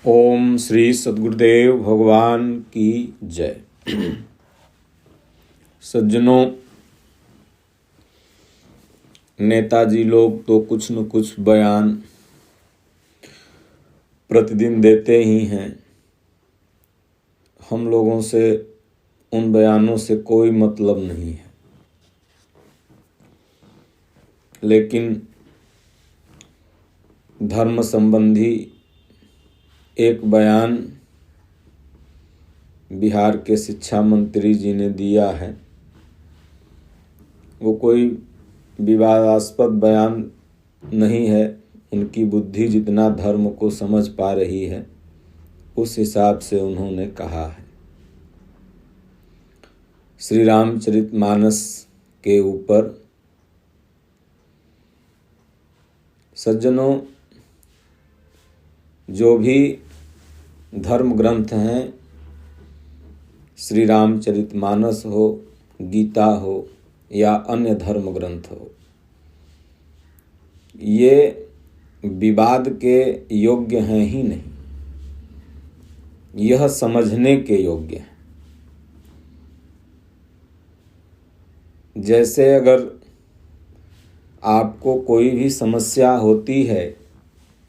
ओम श्री सद्गुरुदेव भगवान की जय। सज्जनों, नेताजी लोग तो कुछ न कुछ बयान प्रतिदिन देते ही हैं। हम लोगों से उन बयानों से कोई मतलब नहीं है, लेकिन धर्म संबंधी एक बयान बिहार के शिक्षा मंत्री जी ने दिया है। वो कोई विवादास्पद बयान नहीं है। उनकी बुद्धि जितना धर्म को समझ पा रही है उस हिसाब से उन्होंने कहा है। श्री रामचरितमानस के ऊपर सज्जनों, जो भी धर्म ग्रंथ हैं, श्री रामचरितमानस हो, गीता हो या अन्य धर्म ग्रंथ हो, ये विवाद के योग्य हैं ही नहीं, यह समझने के योग्य हैं। जैसे अगर आपको कोई भी समस्या होती है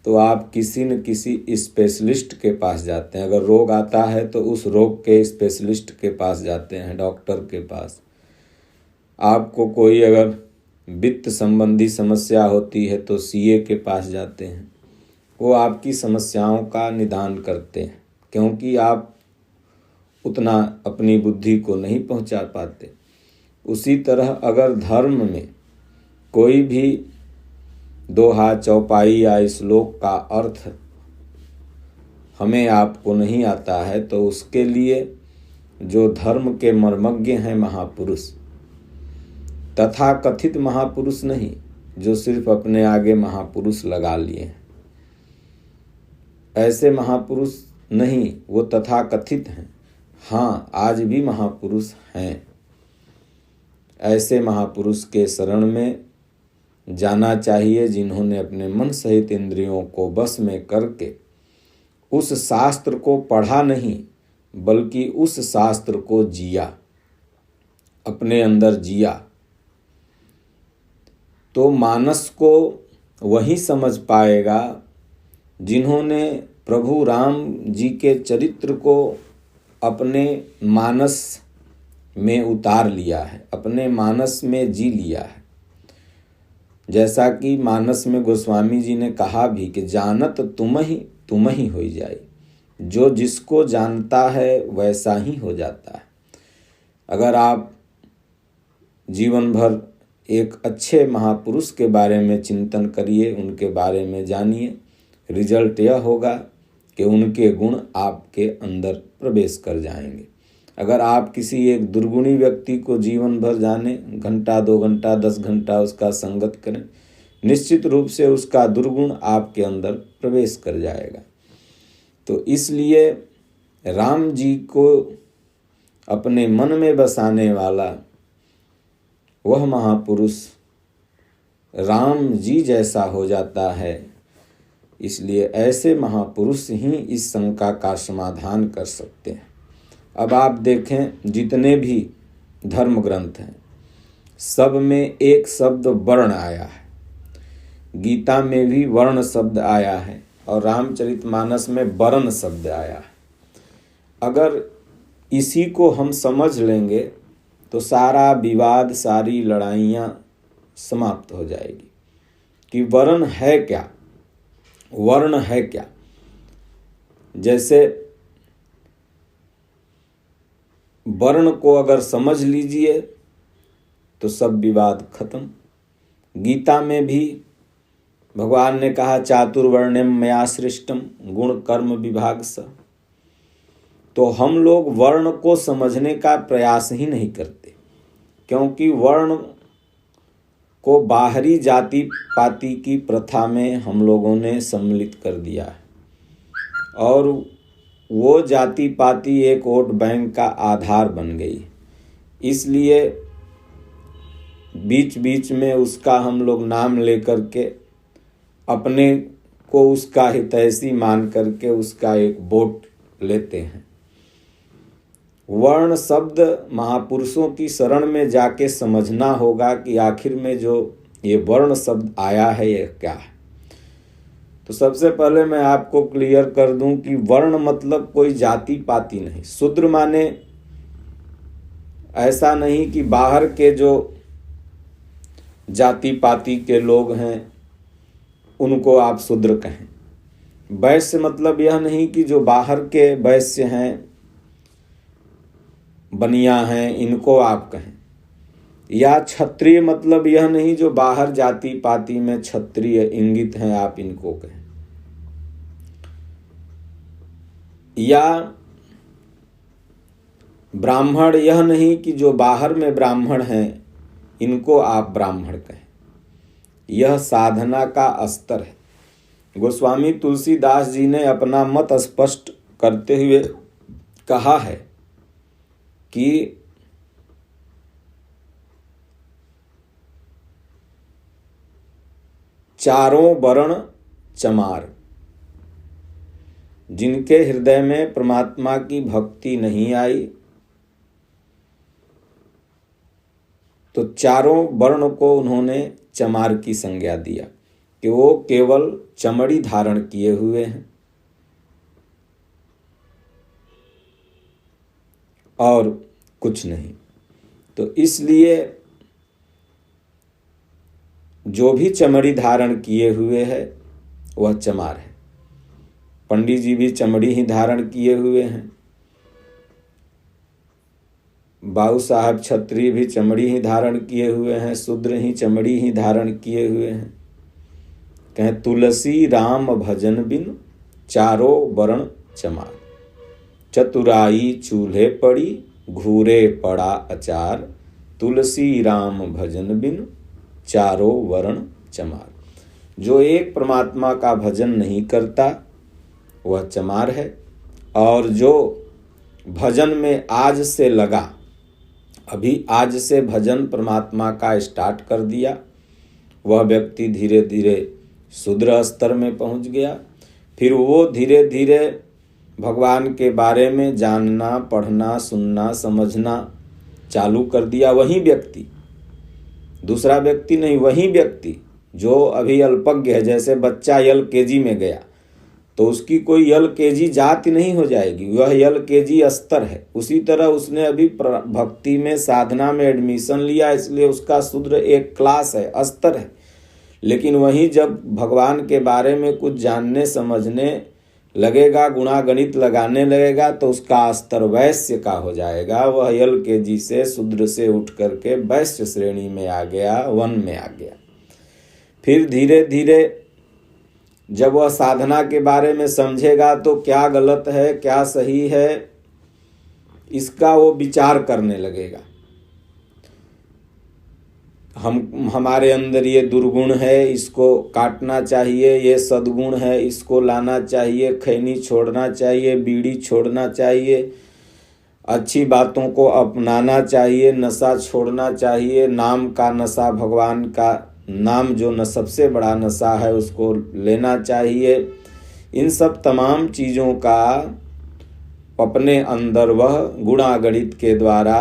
तो आप किसी न किसी स्पेशलिस्ट के पास जाते हैं। अगर रोग आता है तो उस रोग के स्पेशलिस्ट के पास जाते हैं, डॉक्टर के पास। आपको कोई अगर वित्त संबंधी समस्या होती है तो सीए के पास जाते हैं। वो आपकी समस्याओं का निदान करते हैं, क्योंकि आप उतना अपनी बुद्धि को नहीं पहुंचा पाते। उसी तरह अगर धर्म में कोई भी दोहा, चौपाई या श्लोक का अर्थ हमें आपको नहीं आता है तो उसके लिए जो धर्म के मर्मज्ञ हैं महापुरुष, तथा कथित महापुरुष नहीं, जो सिर्फ अपने आगे महापुरुष लगा लिए हैं, ऐसे महापुरुष नहीं, वो तथा कथित हैं। हाँ, आज भी महापुरुष हैं। ऐसे महापुरुष के शरण में जाना चाहिए, जिन्होंने अपने मन सहित इंद्रियों को बस में करके उस शास्त्र को पढ़ा नहीं बल्कि उस शास्त्र को जिया, अपने अंदर जिया। तो मानस को वही समझ पाएगा जिन्होंने प्रभु राम जी के चरित्र को अपने मानस में उतार लिया है, अपने मानस में जी लिया है। जैसा कि मानस में गोस्वामी जी ने कहा भी कि जानत तुम ही हो जाए। जो जिसको जानता है वैसा ही हो जाता है। अगर आप जीवन भर एक अच्छे महापुरुष के बारे में चिंतन करिए, उनके बारे में जानिए, रिजल्ट यह होगा कि उनके गुण आपके अंदर प्रवेश कर जाएंगे। अगर आप किसी एक दुर्गुणी व्यक्ति को जीवन भर जाने, घंटा 2 घंटा 10 घंटा उसका संगत करें, निश्चित रूप से उसका दुर्गुण आपके अंदर प्रवेश कर जाएगा। तो इसलिए राम जी को अपने मन में बसाने वाला वह महापुरुष राम जी जैसा हो जाता है। इसलिए ऐसे महापुरुष ही इस शंका का समाधान कर सकते हैं। अब आप देखें, जितने भी धर्म ग्रंथ हैं सब में एक शब्द वर्ण आया है। गीता में भी वर्ण शब्द आया है और रामचरितमानस में वर्ण शब्द आया है। अगर इसी को हम समझ लेंगे तो सारा विवाद, सारी लड़ाइयाँ समाप्त हो जाएगी कि वर्ण है क्या, वर्ण है क्या। जैसे वर्ण को अगर समझ लीजिए तो सब विवाद खत्म। गीता में भी भगवान ने कहा चातुर्वर्ण्यम मया सृष्टम गुण कर्म विभाग स। तो हम लोग वर्ण को समझने का प्रयास ही नहीं करते, क्योंकि वर्ण को बाहरी जाति पाति की प्रथा में हम लोगों ने सम्मिलित कर दिया है और वो जाति पाति एक वोट बैंक का आधार बन गई। इसलिए बीच बीच में उसका हम लोग नाम लेकर के अपने को उसका हितैषी मान करके उसका एक वोट लेते हैं। वर्ण शब्द महापुरुषों की शरण में जाके समझना होगा कि आखिर में जो ये वर्ण शब्द आया है ये क्या है। तो सबसे पहले मैं आपको क्लियर कर दूं कि वर्ण मतलब कोई जाति पाति नहीं। शूद्र माने ऐसा नहीं कि बाहर के जो जाति पाति के लोग हैं उनको आप शूद्र कहें। वैश्य मतलब यह नहीं कि जो बाहर के वैश्य हैं, बनिया हैं, इनको आप कहें। या क्षत्रिय मतलब यह नहीं जो बाहर जाति पाति में क्षत्रिय इंगित हैं, आप इनको कहें। या ब्राह्मण यह नहीं कि जो बाहर में ब्राह्मण हैं इनको आप ब्राह्मण कहें। यह साधना का स्तर है। गोस्वामी तुलसीदास जी ने अपना मत स्पष्ट करते हुए कहा है कि चारों वर्ण चमार। जिनके हृदय में परमात्मा की भक्ति नहीं आई तो चारों वर्ण को उन्होंने चमार की संज्ञा दिया कि वो केवल चमड़ी धारण किए हुए हैं और कुछ नहीं। तो इसलिए जो भी चमड़ी धारण किए हुए है वह चमार है। पंडित जी भी चमड़ी ही धारण किए हुए हैं, बाबू साहब क्षत्रिय भी चमड़ी ही धारण किए हुए हैं, शूद्र ही चमड़ी ही धारण किए हुए हैं। कहें तुलसी राम भजन बिन चारों वर्ण चमार। चतुराई चूल्हे पड़ी घूरे पड़ा अचार। तुलसी राम भजन बिन चारों वर्ण चमार। जो एक परमात्मा का भजन नहीं करता वह चमार है, और जो भजन में आज से लगा, अभी आज से भजन परमात्मा का स्टार्ट कर दिया, वह व्यक्ति धीरे धीरे शूद्र स्तर में पहुंच गया। फिर वो धीरे धीरे भगवान के बारे में जानना, पढ़ना, सुनना, समझना चालू कर दिया। वही व्यक्ति, दूसरा व्यक्ति नहीं, वही व्यक्ति जो अभी अल्पज्ञ है। जैसे बच्चा LKG में गया तो उसकी कोई LKG जाति नहीं हो जाएगी, वह LKG स्तर है। उसी तरह उसने अभी भक्ति में, साधना में एडमिशन लिया, इसलिए उसका शूद्र एक क्लास है, स्तर है। लेकिन वहीं जब भगवान के बारे में कुछ जानने समझने लगेगा, गुणागणित लगाने लगेगा, तो उसका स्तर वैश्य का हो जाएगा। वह LKG से, शूद्र से उठ करके वैश्य श्रेणी में आ गया, वन में आ गया। फिर धीरे धीरे जब वह साधना के बारे में समझेगा तो क्या गलत है, क्या सही है, इसका वो विचार करने लगेगा। हमारे अंदर ये दुर्गुण है, इसको काटना चाहिए, ये सद्गुण है, इसको लाना चाहिए, खैनी छोड़ना चाहिए, बीड़ी छोड़ना चाहिए, अच्छी बातों को अपनाना चाहिए, नशा छोड़ना चाहिए, नाम का नशा, भगवान का नाम जो सबसे बड़ा नशा है उसको लेना चाहिए। इन सब तमाम चीज़ों का अपने अंदर वह गुणागणित के द्वारा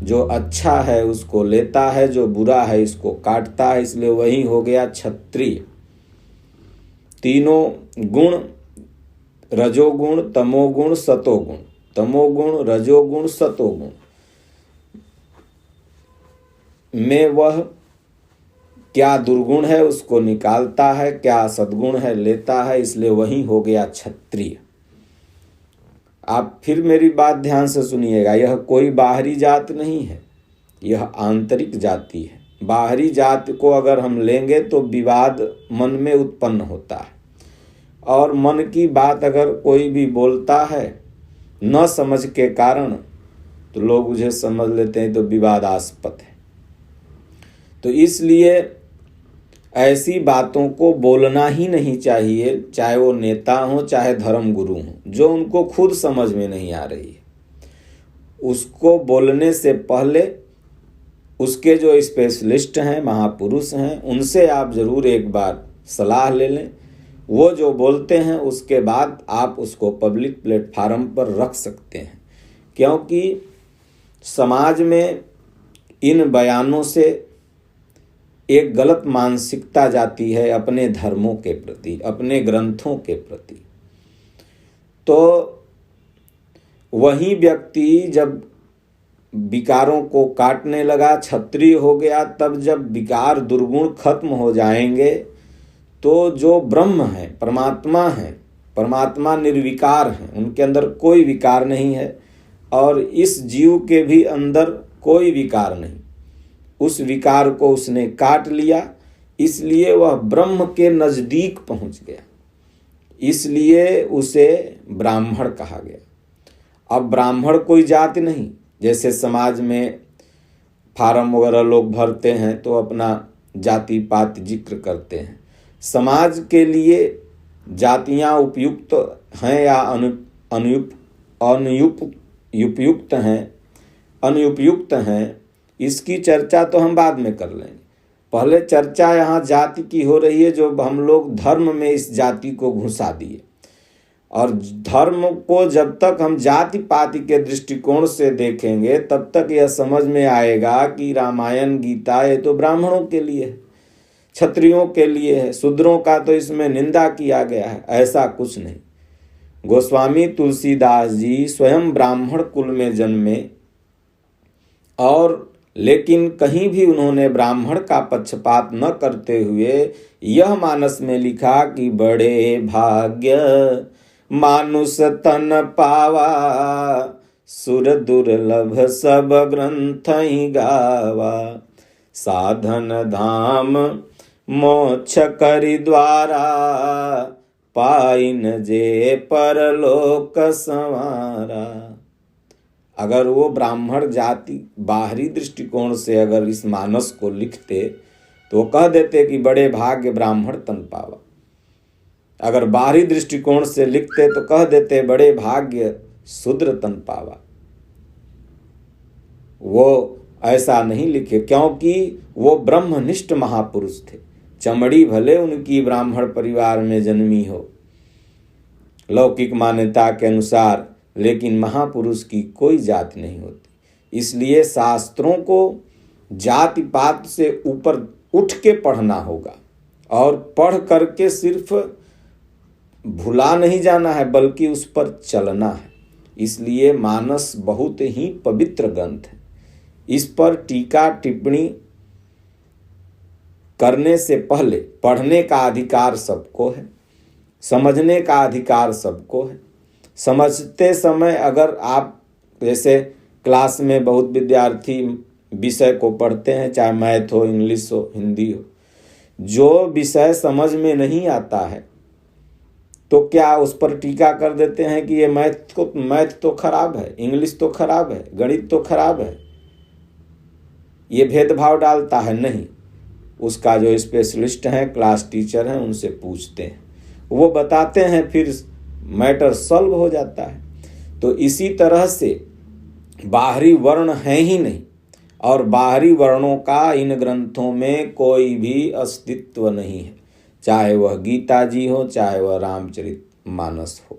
जो अच्छा है उसको लेता है, जो बुरा है इसको काटता है। इसलिए वही हो गया क्षत्रिय। तीनों गुण, रजोगुण, तमोगुण, सतोगुण, तमोगुण, रजोगुण, सतोगुण में वह क्या दुर्गुण है उसको निकालता है, क्या सद्गुण है लेता है। इसलिए वही हो गया क्षत्रिय। आप फिर मेरी बात ध्यान से सुनिएगा, यह कोई बाहरी जात नहीं है, यह आंतरिक जाति है। बाहरी जात को अगर हम लेंगे तो विवाद मन में उत्पन्न होता है, और मन की बात अगर कोई भी बोलता है न समझ के कारण तो लोग उसे समझ लेते हैं तो विवादास्पद है। तो इसलिए ऐसी बातों को बोलना ही नहीं चाहिए, चाहे वो नेता हो चाहे धर्म गुरु हो, जो उनको खुद समझ में नहीं आ रही है। उसको बोलने से पहले उसके जो स्पेशलिस्ट हैं, महापुरुष हैं, उनसे आप जरूर एक बार सलाह ले लें। वो जो बोलते हैं उसके बाद आप उसको पब्लिक प्लेटफार्म पर रख सकते हैं, क्योंकि समाज में इन बयानों से एक गलत मानसिकता जाती है अपने धर्मों के प्रति, अपने ग्रंथों के प्रति। तो वही व्यक्ति जब विकारों को काटने लगा, क्षत्रिय हो गया, तब जब विकार दुर्गुण खत्म हो जाएंगे तो जो ब्रह्म है, परमात्मा निर्विकार है, उनके अंदर कोई विकार नहीं है और इस जीव के भी अंदर कोई विकार नहीं। उस विकार को उसने काट लिया, इसलिए वह ब्रह्म के नजदीक पहुंच गया, इसलिए उसे ब्राह्मण कहा गया। अब ब्राह्मण कोई जाति नहीं, जैसे समाज में फार्म वगैरह लोग भरते हैं तो अपना जाति पात जिक्र करते हैं। समाज के लिए जातियां उपयुक्त हैं या अनुपयुक्त हैं, इसकी चर्चा तो हम बाद में कर लेंगे। पहले चर्चा यहाँ जाति की हो रही है, जो हम लोग धर्म में इस जाति को घुसा दिए। और धर्म को जब तक हम जाति पाति के दृष्टिकोण से देखेंगे तब तक यह समझ में आएगा कि रामायण गीता ये तो ब्राह्मणों के लिए है, क्षत्रियों के लिए है, शूद्रों का तो इसमें निंदा किया गया है। ऐसा कुछ नहीं। गोस्वामी तुलसीदास जी स्वयं ब्राह्मण कुल में जन्मे और लेकिन कहीं भी उन्होंने ब्राह्मण का पक्षपात न करते हुए यह मानस में लिखा कि बड़े भाग्य मानुष तन पावा, सुर दुर्लभ सब ग्रंथ ही गावा, साधन धाम मोक्ष करि द्वारा, पाइन जे परलोक संवारा। अगर वो ब्राह्मण जाति बाहरी दृष्टिकोण से अगर इस मानस को लिखते तो वो कह देते कि बड़े भाग्य ब्राह्मण तन पावा। अगर बाहरी दृष्टिकोण से लिखते तो कह देते बड़े भाग्य शूद्र तन पावा। वो ऐसा नहीं लिखे, क्योंकि वो ब्रह्मनिष्ठ महापुरुष थे। चमड़ी भले उनकी ब्राह्मण परिवार में जन्मी हो लौकिक मान्यता के अनुसार, लेकिन महापुरुष की कोई जाति नहीं होती। इसलिए शास्त्रों को जाति पात से ऊपर उठ के पढ़ना होगा और पढ़ करके सिर्फ भुला नहीं जाना है, बल्कि उस पर चलना है। इसलिए मानस बहुत ही पवित्र ग्रंथ है। इस पर टीका टिप्पणी करने से पहले पढ़ने का अधिकार सबको है, समझने का अधिकार सबको है। समझते समय अगर आप जैसे क्लास में बहुत विद्यार्थी विषय को पढ़ते हैं, चाहे मैथ हो, इंग्लिश हो, हिंदी हो, जो विषय समझ में नहीं आता है तो क्या उस पर टीका कर देते हैं कि ये मैथ तो खराब है, इंग्लिश तो खराब है, गणित तो खराब है, ये भेदभाव डालता है? नहीं। उसका जो स्पेशलिस्ट हैं, क्लास टीचर हैं, उनसे पूछते हैं, वो बताते हैं, फिर मैटर सॉल्व हो जाता है। तो इसी तरह से बाहरी वर्ण है ही नहीं और बाहरी वर्णों का इन ग्रंथों में कोई भी अस्तित्व नहीं है, चाहे वह गीता जी हो, चाहे वह रामचरितमानस हो।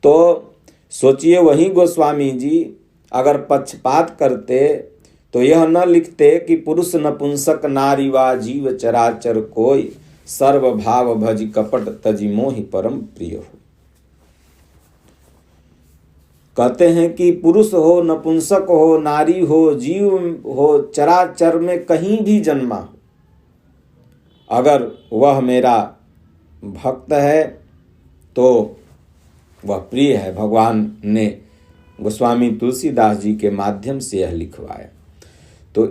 तो सोचिए, वही गोस्वामी जी अगर पक्षपात करते तो यह न लिखते कि पुरुष नपुंसक नारी वा जीव चराचर कोई, सर्व भाव भज कपट तजि मोहि परम प्रिय हो। कहते हैं कि पुरुष हो, नपुंसक हो, नारी हो, जीव हो, चराचर में कहीं भी जन्मा हो, अगर वह मेरा भक्त है तो वह प्रिय है। भगवान ने गोस्वामी तुलसीदास जी के माध्यम से यह लिखवाया। तो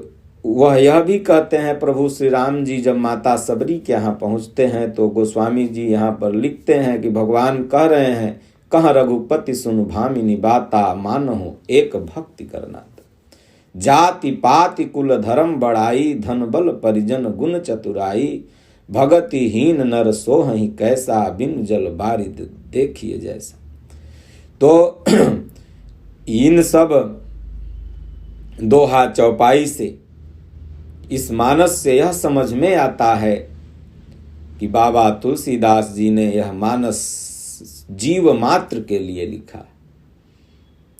वह यह भी कहते हैं, प्रभु श्री राम जी जब माता सबरी के यहाँ पहुँचते हैं तो गोस्वामी जी यहाँ पर लिखते हैं कि भगवान कह रहे हैं, कह रघुपति सुन भामिनी बाता, मानहु एक भक्ति करना। जाति पाति कुल धर्म बढ़ाई, धन बल परिजन गुण चतुराई, भगतिहीन नर सोहहि कैसा, बिन जल बारिद देखिए जैसा। तो इन सब दोहा चौपाई से इस मानस से यह समझ में आता है कि बाबा तुलसीदास जी ने यह मानस जीव मात्र के लिए लिखा।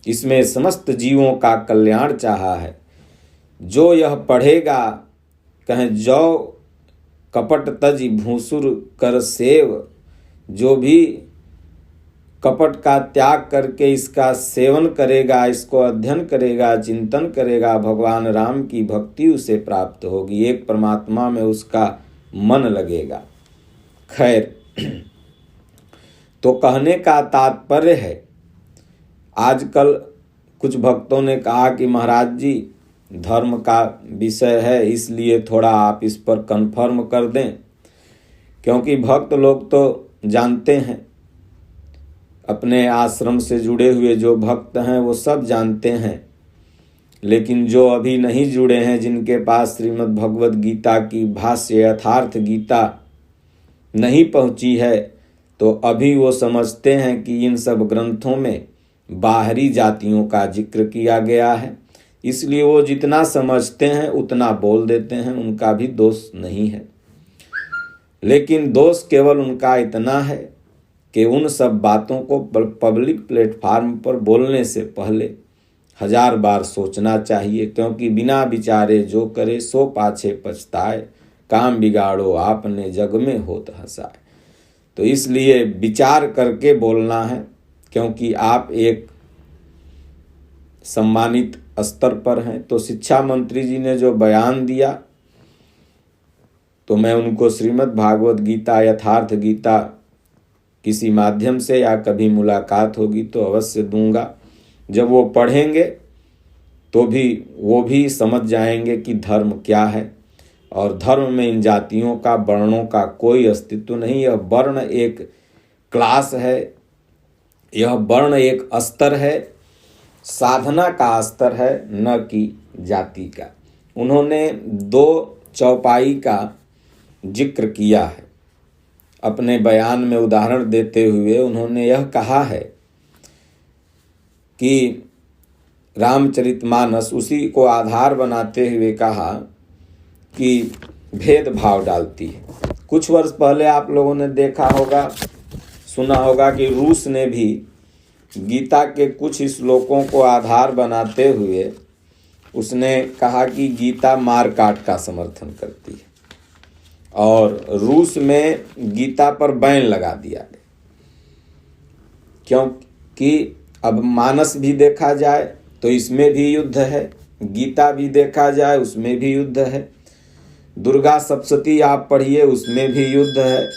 इसमें समस्त जीवों का कल्याण चाहा है। जो यह पढ़ेगा कहें जौ कपट तज भूसुर कर सेव, जो भी कपट का त्याग करके इसका सेवन करेगा, इसको अध्ययन करेगा, चिंतन करेगा, भगवान राम की भक्ति उसे प्राप्त होगी, एक परमात्मा में उसका मन लगेगा। खैर, तो कहने का तात्पर्य है, आजकल कुछ भक्तों ने कहा कि महाराज जी धर्म का विषय है, इसलिए थोड़ा आप इस पर कन्फर्म कर दें, क्योंकि भक्त लोग तो जानते हैं, अपने आश्रम से जुड़े हुए जो भक्त हैं वो सब जानते हैं, लेकिन जो अभी नहीं जुड़े हैं, जिनके पास श्रीमद् भगवद गीता की भाष्य यथार्थ गीता नहीं पहुंची है, तो अभी वो समझते हैं कि इन सब ग्रंथों में बाहरी जातियों का जिक्र किया गया है, इसलिए वो जितना समझते हैं उतना बोल देते हैं, उनका भी दोष नहीं है। लेकिन दोष केवल उनका इतना है कि उन सब बातों को पब्लिक प्लेटफार्म पर बोलने से पहले 1000 बार सोचना चाहिए, क्योंकि बिना विचारे जो करे सो पाछे पछताए, काम बिगाड़ो आपने जग में होत हंसाए। तो इसलिए विचार करके बोलना है, क्योंकि आप एक सम्मानित स्तर पर हैं। तो शिक्षा मंत्री जी ने जो बयान दिया, तो मैं उनको श्रीमद् भागवत गीता यथार्थ गीता किसी माध्यम से या कभी मुलाकात होगी तो अवश्य दूंगा। जब वो पढ़ेंगे तो भी वो भी समझ जाएंगे कि धर्म क्या है, और धर्म में इन जातियों का, वर्णों का कोई अस्तित्व नहीं। यह वर्ण एक क्लास है, यह वर्ण एक स्तर है, साधना का स्तर है, न कि जाति का। उन्होंने 2 चौपाई का जिक्र किया है अपने बयान में। उदाहरण देते हुए उन्होंने यह कहा है कि रामचरितमानस, उसी को आधार बनाते हुए कहा कि भेदभाव डालती है। कुछ वर्ष पहले आप लोगों ने देखा होगा, सुना होगा कि रूस ने भी गीता के कुछ श्लोकों को आधार बनाते हुए उसने कहा कि गीता मार काट का समर्थन करती है, और रूस में गीता पर बैन लगा दिया गया। क्योंकि अब मानस भी देखा जाए तो इसमें भी युद्ध है, गीता भी देखा जाए उसमें भी युद्ध है, दुर्गा सप्तशती आप पढ़िए उसमें भी युद्ध है।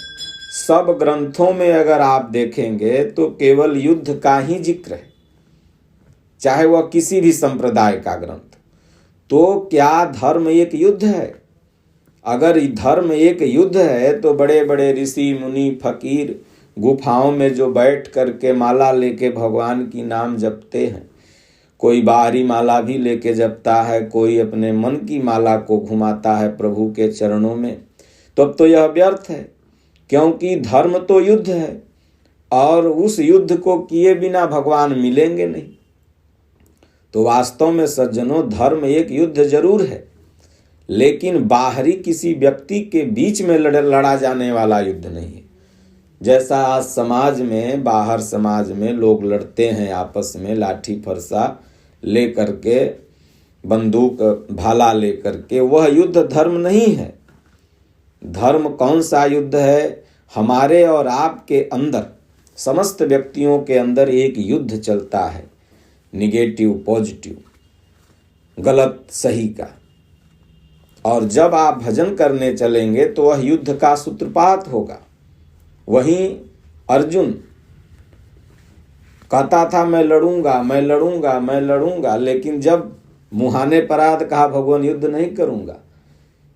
सब ग्रंथों में अगर आप देखेंगे तो केवल युद्ध का ही जिक्र है, चाहे वह किसी भी संप्रदाय का ग्रंथ। तो क्या धर्म एक युद्ध है? अगर धर्म एक युद्ध है तो बड़े बड़े ऋषि मुनि फकीर गुफाओं में जो बैठ करके माला लेके भगवान की नाम जपते हैं, कोई बाहरी माला भी लेके जपता है, कोई अपने मन की माला को घुमाता है प्रभु के चरणों में, तो अब तो यह व्यर्थ है, क्योंकि धर्म तो युद्ध है, और उस युद्ध को किए बिना भगवान मिलेंगे नहीं। तो वास्तव में सज्जनों, धर्म एक युद्ध जरूर है, लेकिन बाहरी किसी व्यक्ति के बीच में लड़ा जाने वाला युद्ध नहीं है। जैसा आज समाज में, बाहर समाज में लोग लड़ते हैं आपस में, लाठी फरसा ले करके, बंदूक भाला ले करके, वह युद्ध धर्म नहीं है। धर्म कौन सा युद्ध है? हमारे और आपके अंदर, समस्त व्यक्तियों के अंदर एक युद्ध चलता है, निगेटिव पॉजिटिव, गलत सही का। और जब आप भजन करने चलेंगे तो वह युद्ध का सूत्रपात होगा। वहीं अर्जुन कहता था मैं लड़ूंगा, मैं लड़ूंगा, मैं लड़ूंगा, लेकिन जब मुहाने पराद कहा भगवान युद्ध नहीं करूंगा,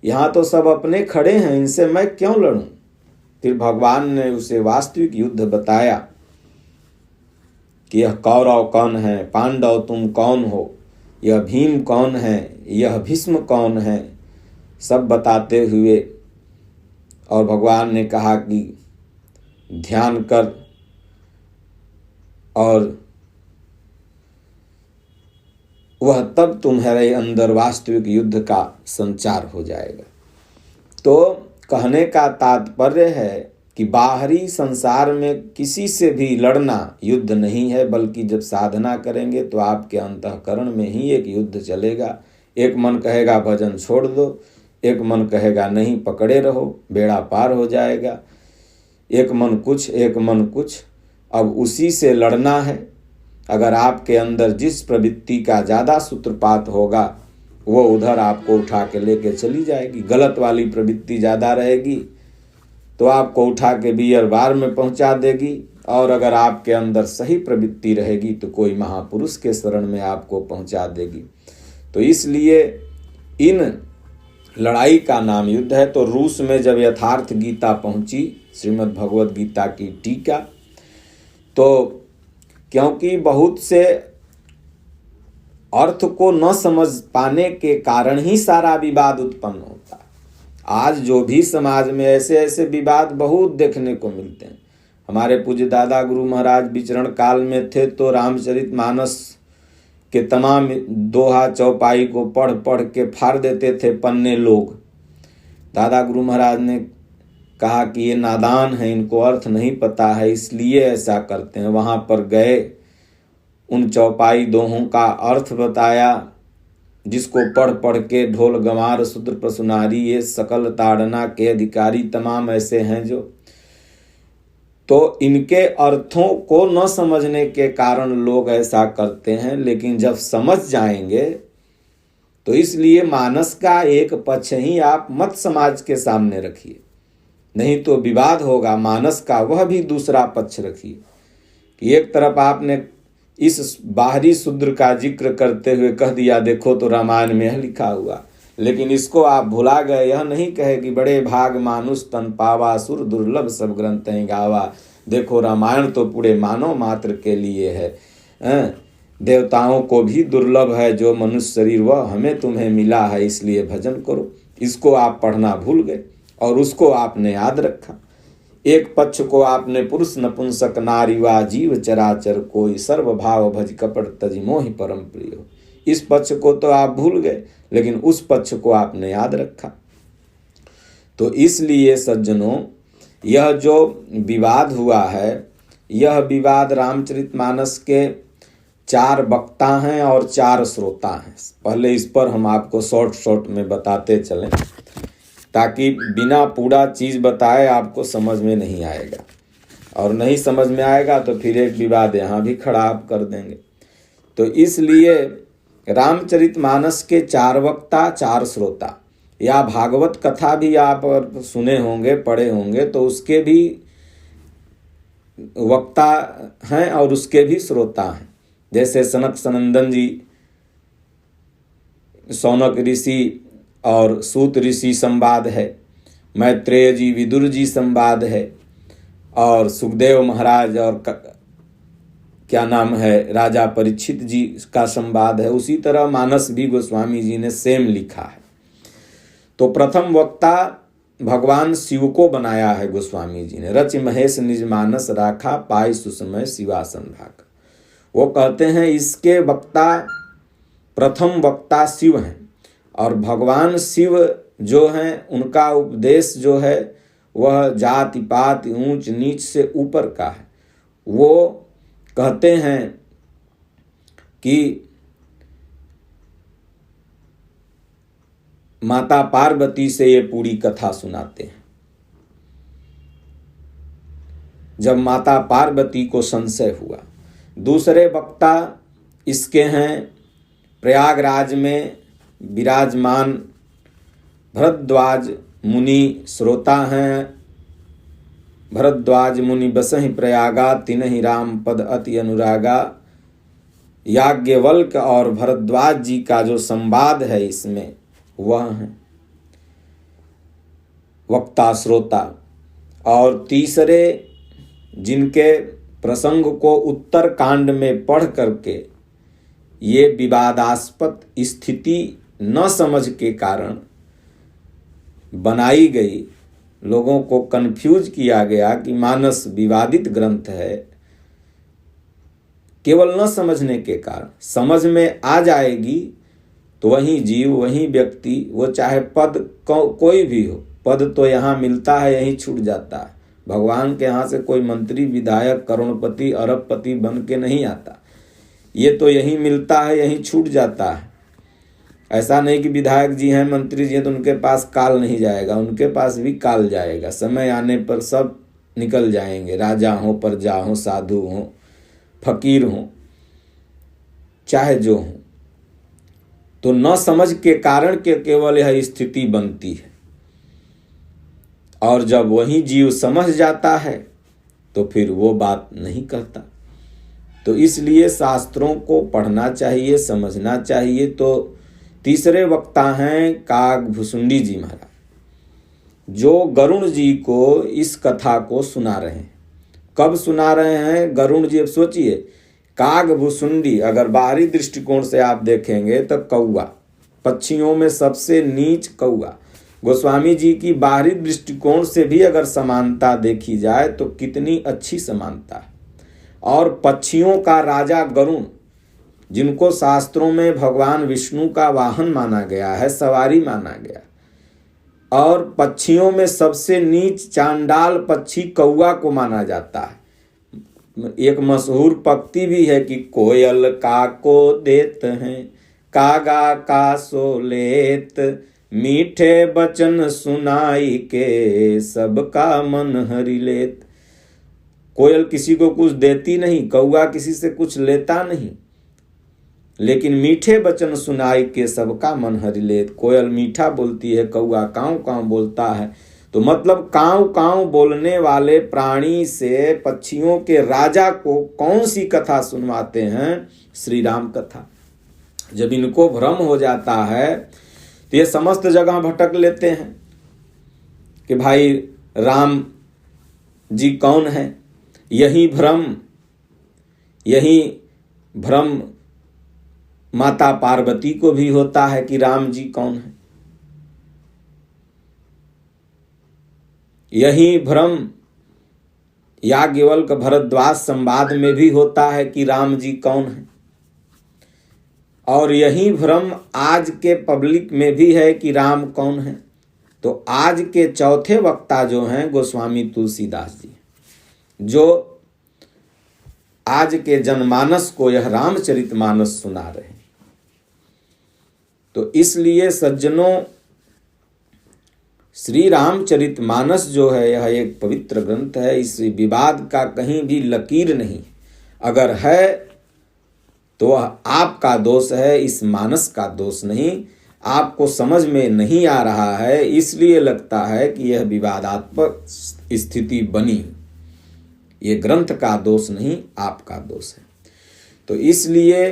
यहाँ तो सब अपने खड़े हैं, इनसे मैं क्यों लड़ूं? फिर भगवान ने उसे वास्तविक युद्ध बताया कि यह कौरव कौन है, पांडव तुम कौन हो, यह भीम कौन है, यह भीष्म कौन है, सब बताते हुए। और भगवान ने कहा कि ध्यान कर और वह तब तुम्हारे अंदर वास्तविक युद्ध का संचार हो जाएगा। तो कहने का तात्पर्य है कि बाहरी संसार में किसी से भी लड़ना युद्ध नहीं है, बल्कि जब साधना करेंगे तो आपके अंतःकरण में ही एक युद्ध चलेगा। एक मन कहेगा भजन छोड़ दो, एक मन कहेगा नहीं पकड़े रहो, बेड़ा पार हो जाएगा। एक मन कुछ, एक मन कुछ। अब उसी से लड़ना है। अगर आपके अंदर जिस प्रवृत्ति का ज़्यादा सूत्रपात होगा वो उधर आपको उठा के लेके चली जाएगी। गलत वाली प्रवृत्ति ज़्यादा रहेगी तो आपको उठा के बियर बार में पहुंचा देगी, और अगर आपके अंदर सही प्रवृत्ति रहेगी तो कोई महापुरुष के शरण में आपको पहुंचा देगी। तो इसलिए इन लड़ाई का नाम युद्ध है। तो रूस में जब यथार्थ गीता पहुंची, श्रीमद् भगवद गीता की टीका, तो क्योंकि बहुत से अर्थ को न समझ पाने के कारण ही सारा विवाद उत्पन्न होता है। आज जो भी समाज में ऐसे ऐसे विवाद बहुत देखने को मिलते हैं। हमारे पूज्य दादा गुरु महाराज विचरण काल में थे तो रामचरितमानस के तमाम दोहा चौपाई को पढ़ पढ़ के फाड़ देते थे पन्ने लोग। दादा गुरु महाराज ने कहा कि ये नादान है, इनको अर्थ नहीं पता है, इसलिए ऐसा करते हैं। वहाँ पर गए, उन चौपाई दोहों का अर्थ बताया, जिसको पढ़ पढ़ के ढोल गंवार शूद्र प्रसुनारी ये सकल ताड़ना के अधिकारी तमाम ऐसे हैं जो, तो इनके अर्थों को न समझने के कारण लोग ऐसा करते हैं। लेकिन जब समझ जाएंगे तो इसलिए मानस का एक पक्ष ही आप मत समाज के सामने रखिए, नहीं तो विवाद होगा। मानस का वह भी दूसरा पक्ष रखिए कि एक तरफ आपने इस बाहरी शूद्र का जिक्र करते हुए कह दिया देखो तो रामायण में यह लिखा हुआ, लेकिन इसको आप भुला गए। यह नहीं कहे कि बड़े भाग मानुष तन पावा, सुर दुर्लभ सब ग्रंथ गावा। देखो रामायण तो पूरे मानव मात्र के लिए है, देवताओं को भी दुर्लभ है जो मनुष्य शरीर वह हमें तुम्हें मिला है, इसलिए भजन करो। इसको आप पढ़ना भूल गए और उसको आपने याद रखा। एक पक्ष को आपने पुरुष नपुंसक नारी वा जीव चराचर कोई सर्व भाव भज कपट तजि मोहि परम प्रिय हो। इस पक्ष को तो आप भूल गए, लेकिन उस पक्ष को आपने याद रखा। तो इसलिए सज्जनों, यह जो विवाद हुआ है, यह विवाद रामचरितमानस के 4 वक्ता हैं और 4 श्रोता हैं। पहले इस पर हम आपको शॉर्ट में बताते चलें, ताकि बिना पूरा चीज़ बताए आपको समझ में नहीं आएगा, और नहीं समझ में आएगा तो फिर एक विवाद यहाँ भी खड़ा आप कर देंगे। तो इसलिए रामचरितमानस के 4 वक्ता 4 श्रोता, या भागवत कथा भी आप सुने होंगे, पढ़े होंगे, तो उसके भी वक्ता हैं और उसके भी श्रोता हैं। जैसे सनक सनंदन जी, शौनक ऋषि और सूत ऋषि संवाद है, मैत्रेय जी विदुर जी संवाद है, और सुखदेव महाराज और क्या नाम है राजा परीक्षित जी का संवाद है। उसी तरह मानस भी गोस्वामी जी ने सेम लिखा है। तो प्रथम वक्ता भगवान शिव को बनाया है गोस्वामी जी ने। रच महेश निज मानस राखा, पाई सुसमय शिवासन भाका। वो कहते हैं इसके वक्ता, प्रथम वक्ता शिव हैं, और भगवान शिव जो हैं उनका उपदेश जो है वह जाति पात ऊंच नीच से ऊपर का है। वो कहते हैं कि माता पार्वती से ये पूरी कथा सुनाते हैं। जब माता पार्वती को संशय हुआ। दूसरे वक्ता इसके हैं प्रयागराज में विराजमान भरद्वाज मुनि श्रोता हैं। भरद्वाज मुनि बसहि प्रयागा, तिनहि राम पद अति अनुरागा। याज्ञवल्क और भरद्वाज जी का जो संवाद है इसमें, वह है वक्ता श्रोता। और तीसरे जिनके प्रसंग को उत्तर कांड में पढ़ करके ये विवादास्पद स्थिति न समझ के कारण बनाई गई, लोगों को कंफ्यूज किया गया कि मानस विवादित ग्रंथ है, केवल न समझने के कारण। समझ में आ जाएगी तो वही जीव, वही व्यक्ति, वो चाहे पद कोई भी हो, पद तो यहाँ मिलता है, यहीं छूट जाता है। भगवान के यहाँ से कोई मंत्री, विधायक, करोड़पति, अरबपति बन के नहीं आता। ये तो यहीं मिलता है, यहीं छूट जाता है। ऐसा नहीं कि विधायक जी हैं, मंत्री जी हैं तो उनके पास काल नहीं जाएगा, उनके पास भी काल जाएगा। समय आने पर सब निकल जाएंगे, राजा हो, प्रजा हो, साधु हो, फकीर हो, चाहे जो हो। तो न समझ के कारण के केवल यह स्थिति बनती है, और जब वही जीव समझ जाता है तो फिर वो बात नहीं करता। तो इसलिए शास्त्रों को पढ़ना चाहिए, समझना चाहिए। तो तीसरे वक्ता हैं कागभुसुंडी जी महाराज, जो गरुण जी को इस कथा को सुना रहे हैं। कब सुना रहे हैं गरुण जी? अब सोचिए, कागभुसुंडी अगर बाहरी दृष्टिकोण से आप देखेंगे तो कौआ, पक्षियों में सबसे नीच कौआ। गोस्वामी जी की बाहरी दृष्टिकोण से भी अगर समानता देखी जाए तो कितनी अच्छी समानता है। और पक्षियों का राजा गरुण, जिनको शास्त्रों में भगवान विष्णु का वाहन माना गया है, सवारी माना गया, और पक्षियों में सबसे नीच चांडाल पक्षी कौआ को माना जाता है। एक मशहूर पंक्ति भी है कि कोयल का को देत हैं, कागा का सो लेत, मीठे बचन सुनाई के सबका मन हरि लेत। कोयल किसी को कुछ देती नहीं, कौआ किसी से कुछ लेता नहीं, लेकिन मीठे वचन सुनाई के सबका मन हरि लेत। कोयल मीठा बोलती है, कौआ काँव काँव बोलता है। तो मतलब काँव काँव बोलने वाले प्राणी से पक्षियों के राजा को कौन सी कथा सुनवाते हैं? श्री राम कथा। जब इनको भ्रम हो जाता है तो ये समस्त जगह भटक लेते हैं कि भाई राम जी कौन है। यही भ्रम माता पार्वती को भी होता है कि राम जी कौन है। यही भ्रम याज्ञवल्क्य भरद्वाज संवाद में भी होता है कि राम जी कौन है। और यही भ्रम आज के पब्लिक में भी है कि राम कौन है। तो आज के चौथे वक्ता जो हैं गोस्वामी तुलसीदास जी, जो आज के जनमानस को यह रामचरितमानस सुना रहे हैं। तो इसलिए सज्जनों, श्री रामचरितमानस जो है यह एक पवित्र ग्रंथ है। इस विवाद का कहीं भी लकीर नहीं। अगर है तो वह आपका दोष है, इस मानस का दोष नहीं। आपको समझ में नहीं आ रहा है, इसलिए लगता है कि यह विवादात्मक स्थिति बनी। ये ग्रंथ का दोष नहीं, आपका दोष है। तो इसलिए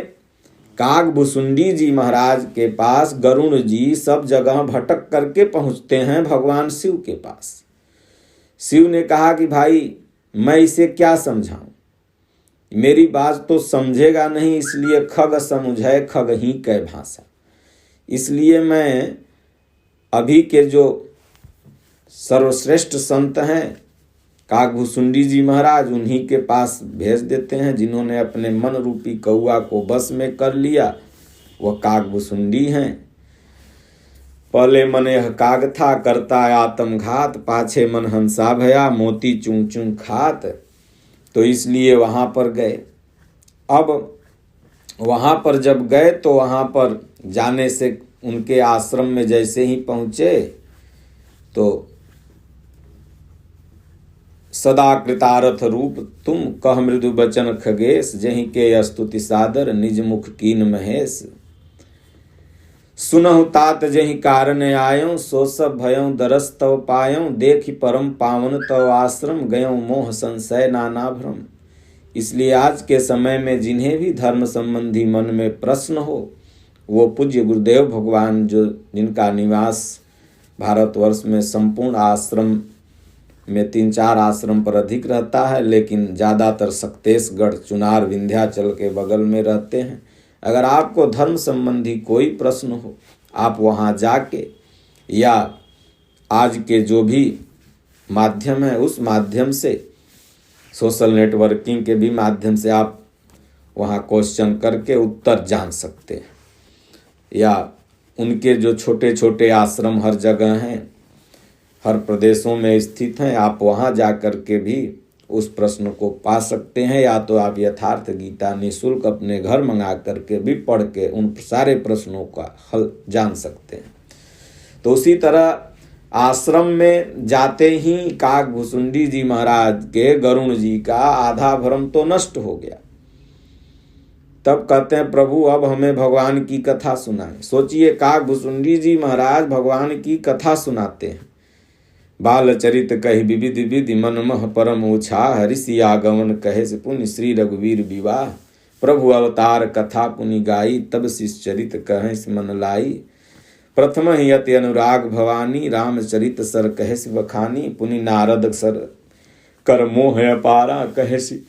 कागभुसुंडी जी महाराज के पास गरुण जी सब जगह भटक करके पहुंचते हैं भगवान शिव के पास। शिव ने कहा कि भाई मैं इसे क्या समझाऊं, मेरी बात तो समझेगा नहीं, इसलिए खग समुझै खग ही कै भाषा। इसलिए मैं अभी के जो सर्वश्रेष्ठ संत हैं कागभुसुंडी जी महाराज, उन्हीं के पास भेज देते हैं, जिन्होंने अपने मन रूपी कौआ को बस में कर लिया। वह कागभुसुंडी हैं। पहले मन यह काग था करता आत्मघात, पाछे मन हंसा भया मोती चूं चूं खात। तो इसलिए वहाँ पर गए। अब वहाँ पर जब गए तो वहाँ पर जाने से उनके आश्रम में जैसे ही पहुँचे तो सदा कृतारथ रूप तुम कह मृदु बचन खगेश, जहीं के स्तुति सादर निज मुख कीन महेश। सुनहु तात जहि कारण आयो, सो सब भयों दरस तव पायों, देखि परम पावन तव आश्रम, गयों मोह संशय नाना भ्रम। इसलिए आज के समय में जिन्हें भी धर्म संबंधी मन में प्रश्न हो, वो पूज्य गुरुदेव भगवान जो जिनका निवास भारतवर्ष में संपूर्ण आश्रम में 3-4 आश्रम पर अधिक रहता है, लेकिन ज़्यादातर सक्तेशगढ़, चुनार, विंध्याचल के बगल में रहते हैं। अगर आपको धर्म संबंधी कोई प्रश्न हो, आप वहाँ जाके या आज के जो भी माध्यम है उस माध्यम से, सोशल नेटवर्किंग के भी माध्यम से आप वहाँ क्वेश्चन करके उत्तर जान सकते हैं। या उनके जो छोटे छोटे आश्रम हर जगह हैं, हर प्रदेशों में स्थित हैं। आप वहाँ जा कर के भी उस प्रश्न को पा सकते हैं, या तो आप यथार्थ गीता निःशुल्क अपने घर मंगा करके भी पढ़ के उन सारे प्रश्नों का हल जान सकते हैं। तो उसी तरह आश्रम में जाते ही काकभुसुंडी जी महाराज के गरुण जी का आधा भ्रम तो नष्ट हो गया। तब कहते हैं प्रभु अब हमें भगवान की कथा सुनाएं। सोचिए, काकभुसुंडी जी महाराज भगवान की कथा सुनाते हैं। बालचरित कहि विविधि विधि मन मह परम उछा, हरिषि आगमन कहे से पुनि श्री रघुवीर विवाह। प्रभु अवतार कथा पुनि गाई, तब शिष्य चरित कहे मन लाई। प्रथम ही अति अनुराग भवानी, रामचरित सर कहे से बखानी। पुनि नारद सर कर मोह अपारा, कहे से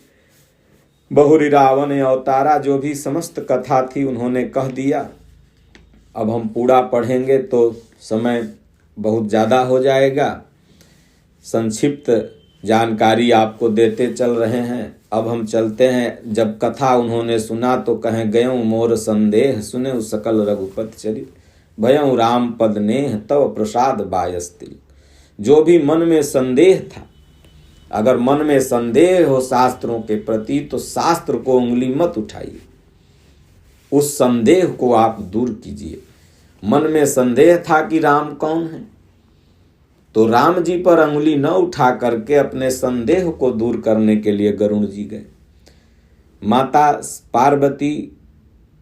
बहुरी रावण अवतारा। जो भी समस्त कथा थी उन्होंने कह दिया। अब हम पूरा पढ़ेंगे तो समय बहुत ज़्यादा हो जाएगा। संक्षिप्त जानकारी आपको देते चल रहे हैं। अब हम चलते हैं। जब कथा उन्होंने सुना तो कहें गयों मोर संदेह, सुने सकल रघुपति चरित। भयं राम पद नेह, तव प्रसाद बायस्तिल। जो भी मन में संदेह था, अगर मन में संदेह हो शास्त्रों के प्रति तो शास्त्र को उंगली मत उठाइए, उस संदेह को आप दूर कीजिए। मन में संदेह था कि राम कौन है, तो राम जी पर अंगुली न उठा करके अपने संदेह को दूर करने के लिए गरुण जी गए। माता पार्वती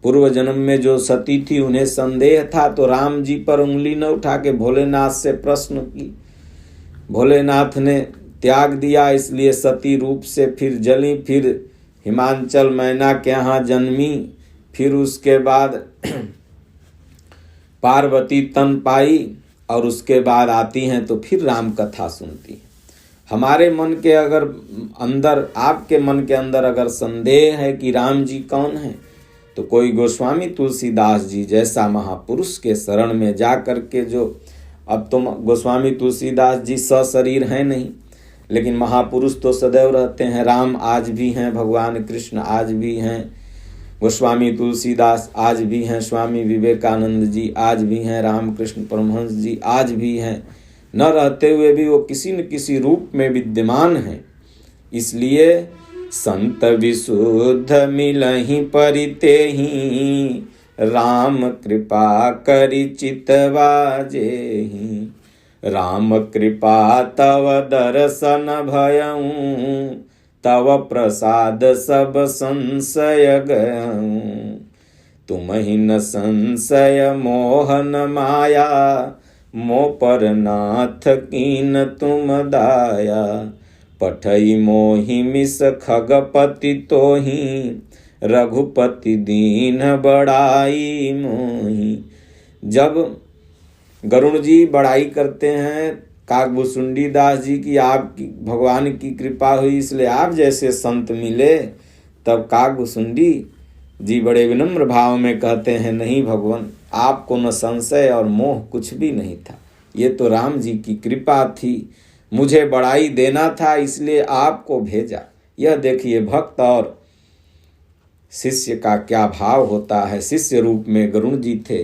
पूर्व जन्म में जो सती थी उन्हें संदेह था, तो राम जी पर उंगली न उठा के भोलेनाथ से प्रश्न की। भोलेनाथ ने त्याग दिया, इसलिए सती रूप से फिर जली, फिर हिमांचल मैना के यहाँ जन्मी, फिर उसके बाद पार्वती तन पाई, और उसके बाद आती हैं तो फिर राम कथा सुनती हैं। हमारे मन के अगर अंदर, आपके मन के अंदर अगर संदेह है कि राम जी कौन है, तो कोई गोस्वामी तुलसीदास जी जैसा महापुरुष के शरण में जा कर के, जो अब तो गोस्वामी तुलसीदास जी सशरीर हैं नहीं, लेकिन महापुरुष तो सदैव रहते हैं। राम आज भी हैं, भगवान कृष्ण आज भी हैं, गोस्वामी तुलसीदास आज भी हैं, स्वामी विवेकानंद जी आज भी हैं, रामकृष्ण परमहंस जी आज भी हैं। न रहते हुए भी वो किसी न किसी रूप में विद्यमान हैं। इसलिए संत विशुद्ध मिलहि परितेहि, राम कृपा करि चितवा जेहि। राम कृपा तव दर्शन भयऊँ, तव प्रसाद सब संशय गयऊँ। तुमहि न संशय मोहन माया, मो पर नाथ कीन तुम दाया। पठई मोहि मिस खगपति तोहि, रघुपति दीन बड़ाई मोहि। जब गरुण जी बड़ाई करते हैं काकभुसुंडी दास जी की, आपकी भगवान की कृपा हुई इसलिए आप जैसे संत मिले, तब काकभुसुंडी जी बड़े विनम्र भाव में कहते हैं, नहीं भगवान, आपको न संशय और मोह कुछ भी नहीं था, ये तो राम जी की कृपा थी, मुझे बड़ाई देना था इसलिए आपको भेजा। यह देखिए भक्त और शिष्य का क्या भाव होता है। शिष्य रूप में गरुण जी थे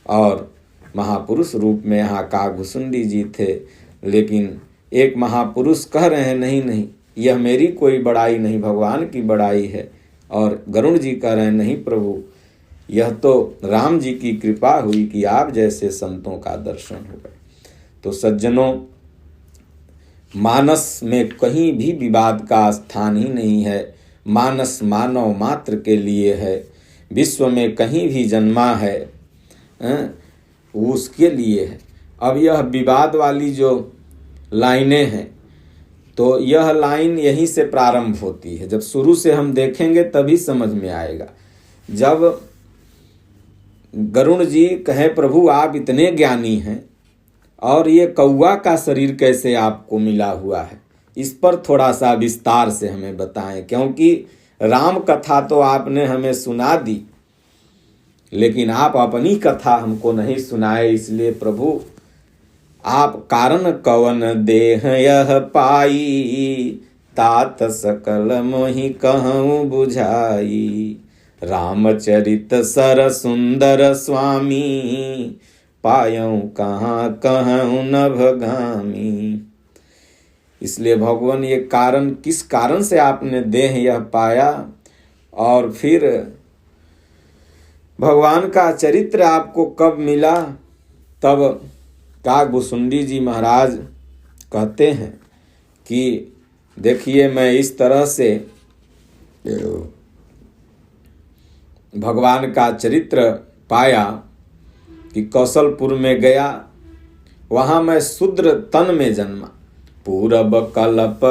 और महापुरुष रूप में यहाँ काकभुसुंडी जी थे, लेकिन एक महापुरुष कह रहे हैं नहीं नहीं, यह मेरी कोई बड़ाई नहीं, भगवान की बड़ाई है, और गरुण जी कह रहे हैं नहीं प्रभु, यह तो राम जी की कृपा हुई कि आप जैसे संतों का दर्शन हो गए। तो सज्जनों, मानस में कहीं भी विवाद का स्थान ही नहीं है। मानस मानव मात्र के लिए है, विश्व में कहीं भी जन्मा है उसके लिए है। अब यह विवाद वाली जो लाइनें हैं, तो यह लाइन यहीं से प्रारंभ होती है। जब शुरू से हम देखेंगे तभी समझ में आएगा। जब गरुण जी कहे प्रभु आप इतने ज्ञानी हैं और ये कौवा का शरीर कैसे आपको मिला हुआ है, इस पर थोड़ा सा विस्तार से हमें बताएं, क्योंकि राम कथा तो आपने हमें सुना दी, लेकिन आप अपनी कथा हमको नहीं सुनाए। इसलिए प्रभु आप कारण कवन देह यह पाई, तात सकल मोहि कहूँ बुझाई। रामचरित सर सुंदर स्वामी, पायऊँ कहाँ कहूँ नभगामी। इसलिए भगवान ये कारण, किस कारण से आपने देह यह पाया, और फिर भगवान का चरित्र आपको कब मिला। तब काकभुसुंडी जी महाराज कहते हैं कि देखिए, मैं इस तरह से भगवान का चरित्र पाया कि कौशलपुर में गया, वहाँ मैं शूद्र तन में जन्मा। पूरब कल्प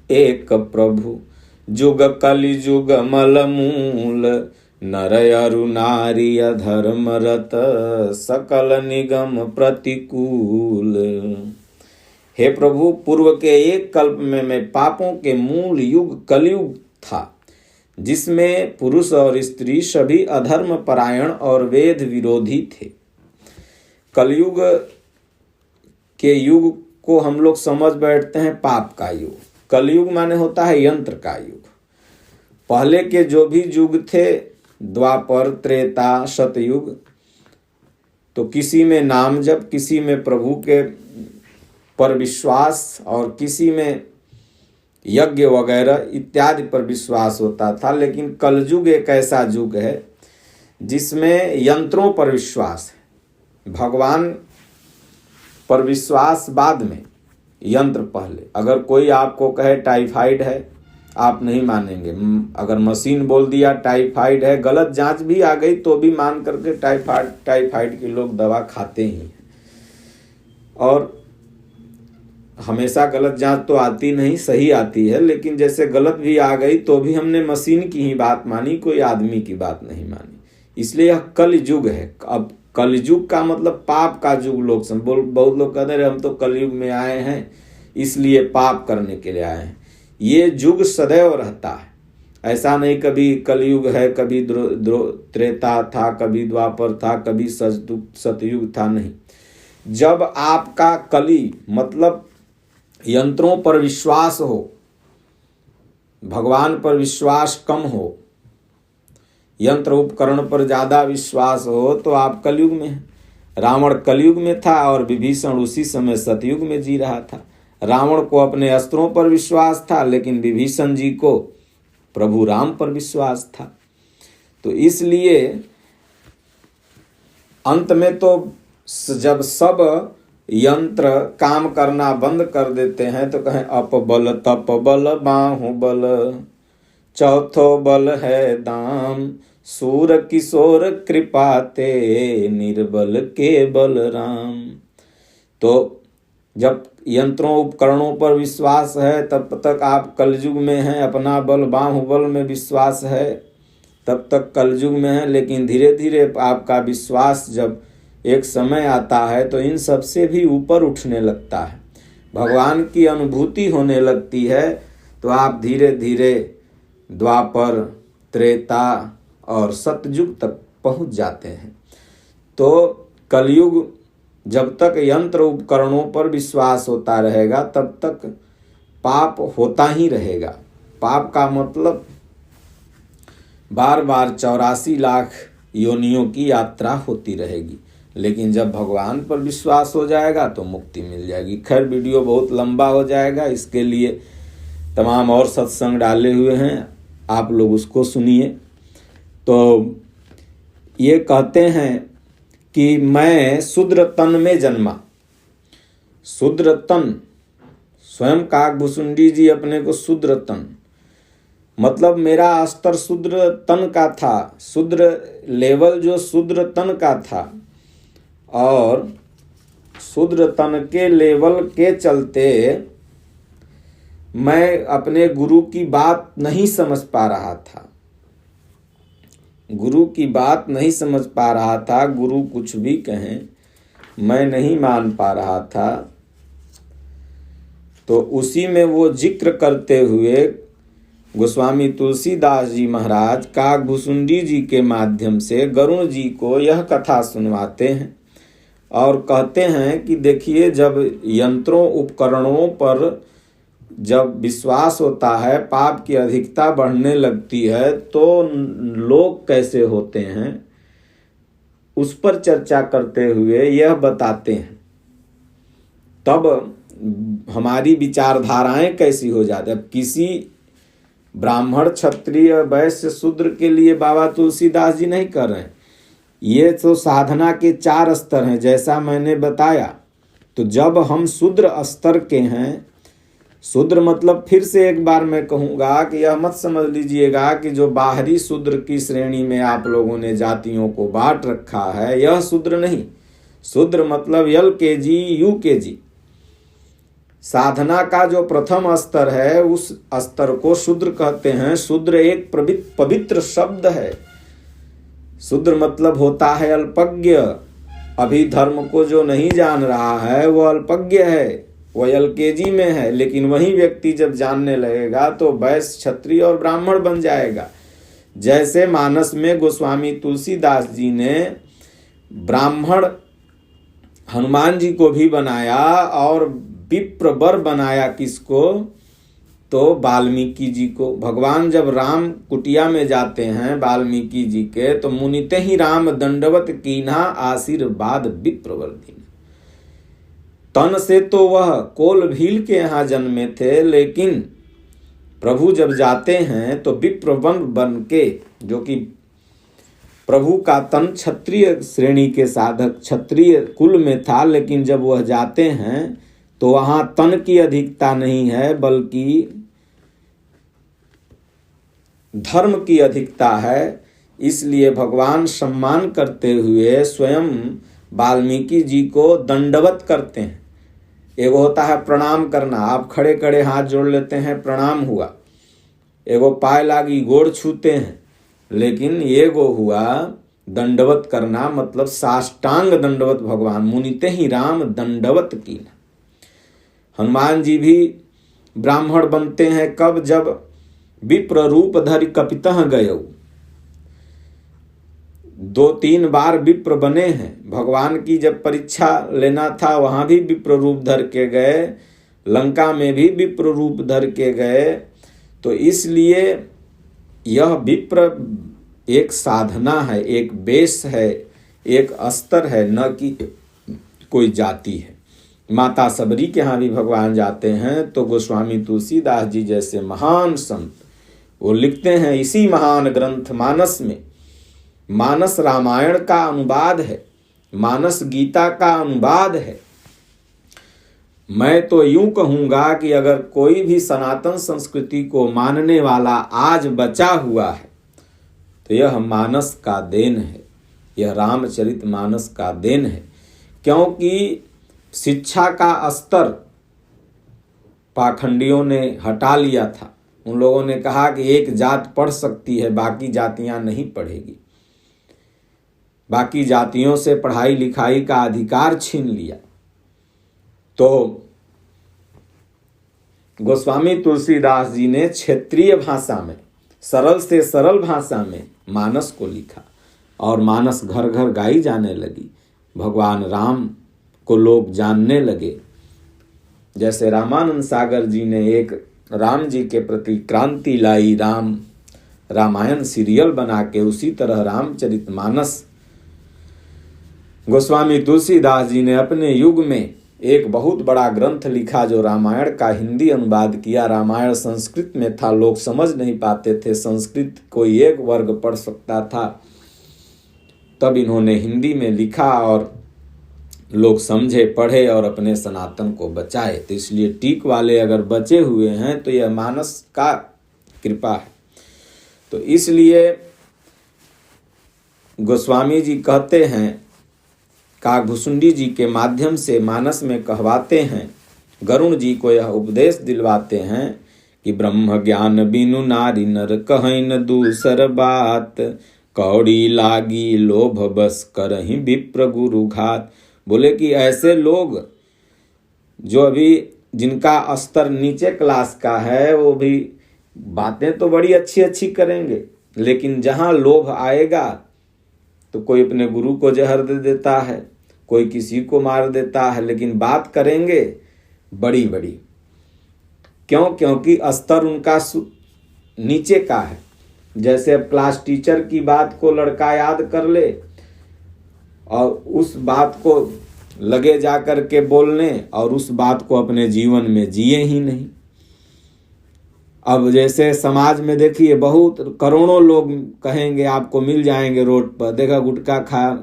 एक प्रभु, जुग कलि जुग मल मूल। नर अरु नारी अधर्म रत, सकल निगम प्रतिकूल। हे प्रभु, पूर्व के एक कल्प में मैं पापों के मूल युग कलयुग था, जिसमें पुरुष और स्त्री सभी अधर्म परायण और वेद विरोधी थे। कलयुग के युग को हम लोग समझ बैठते हैं पाप का युग। कलयुग माने होता है यंत्र का युग। पहले के जो भी युग थे, द्वापर, त्रेता, सतयुग, तो किसी में नाम जप, किसी में प्रभु के पर विश्वास और किसी में यज्ञ वगैरह इत्यादि पर विश्वास होता था। लेकिन कलयुग एक ऐसा युग है जिसमें यंत्रों पर विश्वास है, भगवान पर विश्वास बाद में, यंत्र पहले। अगर कोई आपको कहे टाइफाइड है, आप नहीं मानेंगे। अगर मशीन बोल दिया टाइफाइड है, गलत जांच भी आ गई तो भी मान करके टाइफाइड के लोग दवा खाते ही हैं। और हमेशा गलत जांच तो आती नहीं, सही आती है, लेकिन जैसे गलत भी आ गई तो भी हमने मशीन की ही बात मानी, कोई आदमी की बात नहीं मानी। इसलिए यह कलयुग है। अब कलयुग का मतलब पाप का युग। लोग बहुत लोग कहते हैं हम तो कलयुग में आए हैं इसलिए पाप करने के लिए आए हैं। ये युग सदैव रहता है, ऐसा नहीं कभी कलयुग है, कभी त्रेता था, कभी द्वापर था, कभी सतयुग था, नहीं। जब आपका कली मतलब यंत्रों पर विश्वास हो, भगवान पर विश्वास कम हो, यंत्र उपकरण पर ज्यादा विश्वास हो, तो आप कलयुग में हैं। रावण कलयुग में था और विभीषण उसी समय सतयुग में जी रहा था। रावण को अपने अस्त्रों पर विश्वास था, लेकिन विभीषण जी को प्रभु राम पर विश्वास था। तो इसलिए अंत में तो जब सब यंत्र काम करना बंद कर देते हैं तो कहें अप बल तप बल बाहु बल, चौथो बल है दाम, सूर किशोर कृपा ते, निर्बल के बल राम। तो जब यंत्रों उपकरणों पर विश्वास है तब तक आप कलयुग में हैं, अपना बल बाहुबल में विश्वास है तब तक कलयुग में है। लेकिन धीरे धीरे आपका विश्वास जब एक समय आता है तो इन सब से भी ऊपर उठने लगता है, भगवान की अनुभूति होने लगती है, तो आप धीरे धीरे द्वापर, त्रेता और सतयुग तक पहुंच जाते हैं। तो कलयुग जब तक यंत्र उपकरणों पर विश्वास होता रहेगा तब तक पाप होता ही रहेगा। पाप का मतलब बार बार 84 लाख योनियों की यात्रा होती रहेगी। लेकिन जब भगवान पर विश्वास हो जाएगा तो मुक्ति मिल जाएगी। खैर, वीडियो बहुत लंबा हो जाएगा, इसके लिए तमाम और सत्संग डाले हुए हैं, आप लोग उसको सुनिए। तो ये कहते हैं कि मैं शूद्र तन में जन्मा। शूद्र तन, स्वयं काकभुसुंडी जी अपने को शूद्र तन, मतलब मेरा स्तर शूद्र तन का था, शूद्र लेवल जो शूद्र तन का था, और शूद्र तन के लेवल के चलते मैं अपने गुरु की बात नहीं समझ पा रहा था। गुरु की बात नहीं समझ पा रहा था, गुरु कुछ भी कहें मैं नहीं मान पा रहा था। तो उसी में वो जिक्र करते हुए गोस्वामी तुलसीदास जी महाराज काकभुसुंडी जी के माध्यम से गरुण जी को यह कथा सुनवाते हैं और कहते हैं कि देखिए, जब यंत्रों उपकरणों पर जब विश्वास होता है, पाप की अधिकता बढ़ने लगती है, तो लोग कैसे होते हैं उस पर चर्चा करते हुए यह बताते हैं, तब हमारी विचारधाराएं कैसी हो जाती। अब किसी ब्राह्मण, क्षत्रिय, वैश्य, शूद्र के लिए बाबा तुलसीदास जी नहीं कर रहे हैं। ये तो साधना के 4 स्तर हैं जैसा मैंने बताया। तो जब हम शूद्र स्तर के हैं, शूद्र मतलब फिर से एक बार मैं कहूँगा कि यह मत समझ लीजिएगा कि जो बाहरी शूद्र की श्रेणी में आप लोगों ने जातियों को बांट रखा है यह शूद्र नहीं। शूद्र मतलब LKG UKG। साधना का जो प्रथम स्तर है उस स्तर को शूद्र कहते हैं। शूद्र एक पवित्र शब्द है। शूद्र मतलब होता है अल्पज्ञ। अभी धर्म को जो नहीं जान रहा है वो अल्पज्ञ है, वो LKG में है। लेकिन वही व्यक्ति जब जानने लगेगा तो वैश्य, क्षत्रिय और ब्राह्मण बन जाएगा। जैसे मानस में गोस्वामी तुलसीदास जी ने ब्राह्मण हनुमान जी को भी बनाया और विप्रवर बनाया किसको, तो वाल्मीकि जी को। भगवान जब राम कुटिया में जाते हैं वाल्मीकि जी के, तो मुनिते ही राम दंडवत कीन्हा आशीर्वाद विप्रवर दीन्हा। तन से तो वह कोल भील के यहाँ जन्मे थे, लेकिन प्रभु जब जाते हैं तो विप्रवन बन के, जो कि प्रभु का तन क्षत्रिय श्रेणी के साधक क्षत्रिय कुल में था, लेकिन जब वह जाते हैं तो वहाँ तन की अधिकता नहीं है बल्कि धर्म की अधिकता है। इसलिए भगवान सम्मान करते हुए स्वयं वाल्मीकि जी को दंडवत करते हैं। एगो होता है प्रणाम करना, आप खड़े खड़े हाथ जोड़ लेते हैं प्रणाम हुआ। एगो पाय लागी गोड़ छूते हैं, लेकिन एगो हुआ दंडवत करना, मतलब साष्टांग दंडवत। भगवान मुनिते ही राम दंडवत कीन्हा। हनुमान जी भी ब्राह्मण बनते हैं कब, जब विप्र रूप धरि कपितः गयौ। 2-3 बार विप्र बने हैं। भगवान की जब परीक्षा लेना था वहां भी विप्र रूप धर के गए, लंका में भी विप्र रूप धर के गए। तो इसलिए यह विप्र एक साधना है, एक बेस है, एक स्तर है, न कि कोई जाति है। माता सबरी के यहाँ भी भगवान जाते हैं तो गोस्वामी तुलसीदास जी जैसे महान संत वो लिखते हैं इसी महान ग्रंथ मानस में। मानस रामायण का अनुवाद है, मानस गीता का अनुवाद है। मैं तो यूं कहूँगा कि अगर कोई भी सनातन संस्कृति को मानने वाला आज बचा हुआ है तो यह मानस का देन है, यह रामचरितमानस का देन है। क्योंकि शिक्षा का स्तर पाखंडियों ने हटा लिया था। उन लोगों ने कहा कि एक जात पढ़ सकती है, बाकी जातियां नहीं पढ़ेगी। बाकी जातियों से पढ़ाई लिखाई का अधिकार छीन लिया। तो गोस्वामी तुलसीदास जी ने क्षेत्रीय भाषा में, सरल से सरल भाषा में मानस को लिखा और मानस घर घर गाई जाने लगी। भगवान राम को लोग जानने लगे। जैसे रामानंद सागर जी ने एक राम जी के प्रति क्रांति लाई, रामायण सीरियल बना के, उसी तरह रामचरितमानस गोस्वामी तुलसीदास जी ने अपने युग में एक बहुत बड़ा ग्रंथ लिखा जो रामायण का हिंदी अनुवाद किया। रामायण संस्कृत में था, लोग समझ नहीं पाते थे, संस्कृत कोई एक वर्ग पढ़ सकता था। तब इन्होंने हिंदी में लिखा और लोग समझे, पढ़े और अपने सनातन को बचाए। तो इसलिए टीक वाले अगर बचे हुए हैं तो यह मानस का कृपा है। तो इसलिए गोस्वामी जी कहते हैं, काकभुसुंडी जी के माध्यम से मानस में कहवाते हैं, गरुण जी को यह उपदेश दिलवाते हैं कि ब्रह्म ज्ञान बिनु नारी नर कहै न दूसर बात, कौड़ी लागी लोभ बस करहि विप्र गुरु घात। बोले कि ऐसे लोग जो अभी जिनका स्तर नीचे क्लास का है वो भी बातें तो बड़ी अच्छी अच्छी करेंगे, लेकिन जहाँ लोभ आएगा तो कोई अपने गुरु को जहर दे देता है, कोई किसी को मार देता है, लेकिन बात करेंगे बड़ी बड़ी। क्यों? क्योंकि स्तर उनका नीचे का है। जैसे अब क्लास टीचर की बात को लड़का याद कर ले और उस बात को लगे जा कर के बोलने और उस बात को अपने जीवन में जिए ही नहीं। अब जैसे समाज में देखिए बहुत करोड़ों लोग कहेंगे, आपको मिल जाएंगे रोड पर, देखा गुटखा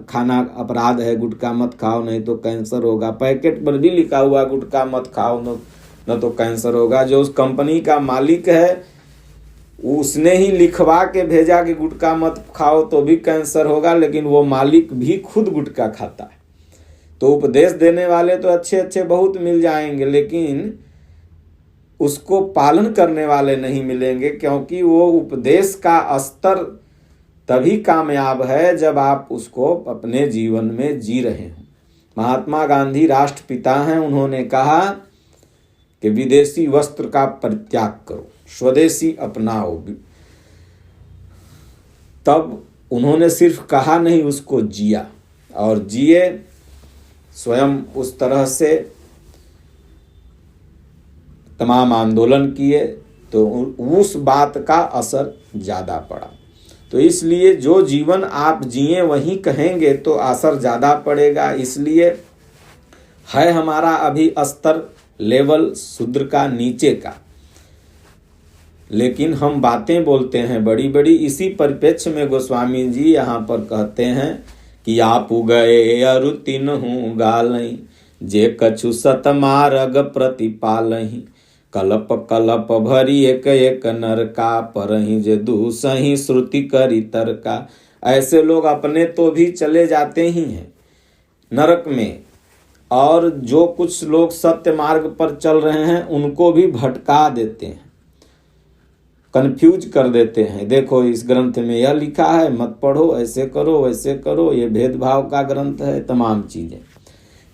खाना अपराध है, गुटखा मत खाओ नहीं तो कैंसर होगा। पैकेट पर भी लिखा हुआ गुटखा मत खाओ न तो कैंसर होगा। जो उस कंपनी का मालिक है उसने ही लिखवा के भेजा कि गुटखा मत खाओ तो भी कैंसर होगा, लेकिन वो मालिक भी खुद गुटखा खाता है। तो उपदेश देने वाले तो अच्छे अच्छे बहुत मिल जाएंगे, लेकिन उसको पालन करने वाले नहीं मिलेंगे, क्योंकि वो उपदेश का स्तर तभी कामयाब है जब आप उसको अपने जीवन में जी रहे हो। महात्मा गांधी राष्ट्रपिता हैं, उन्होंने कहा कि विदेशी वस्त्र का परित्याग करो, स्वदेशी अपनाओ। तब उन्होंने सिर्फ कहा नहीं, उसको जिया और जिए, स्वयं उस तरह से तमाम आंदोलन किए, तो उस बात का असर ज़्यादा पड़ा। तो इसलिए जो जीवन आप जिए वही कहेंगे तो असर ज़्यादा पड़ेगा। इसलिए है हमारा अभी स्तर लेवल शूद्र का, नीचे का, लेकिन हम बातें बोलते हैं बड़ी बड़ी। इसी परिप्रेक्ष्य में गोस्वामी जी यहाँ पर कहते हैं कि आप उगए अरु तिन्हु गालहीं, जे कछु सत मार्ग प्रतिपालहीं। कलप कलप भरी एक एक नरका, परहीं जे दूसहीं श्रुति करी तरका। ऐसे लोग अपने तो भी चले जाते ही हैं नरक में, और जो कुछ लोग सत्य मार्ग पर चल रहे हैं उनको भी भटका देते हैं, कंफ्यूज कर देते हैं। देखो इस ग्रंथ में यह लिखा है, मत पढ़ो, ऐसे करो वैसे करो, ये भेदभाव का ग्रंथ है, तमाम चीजें।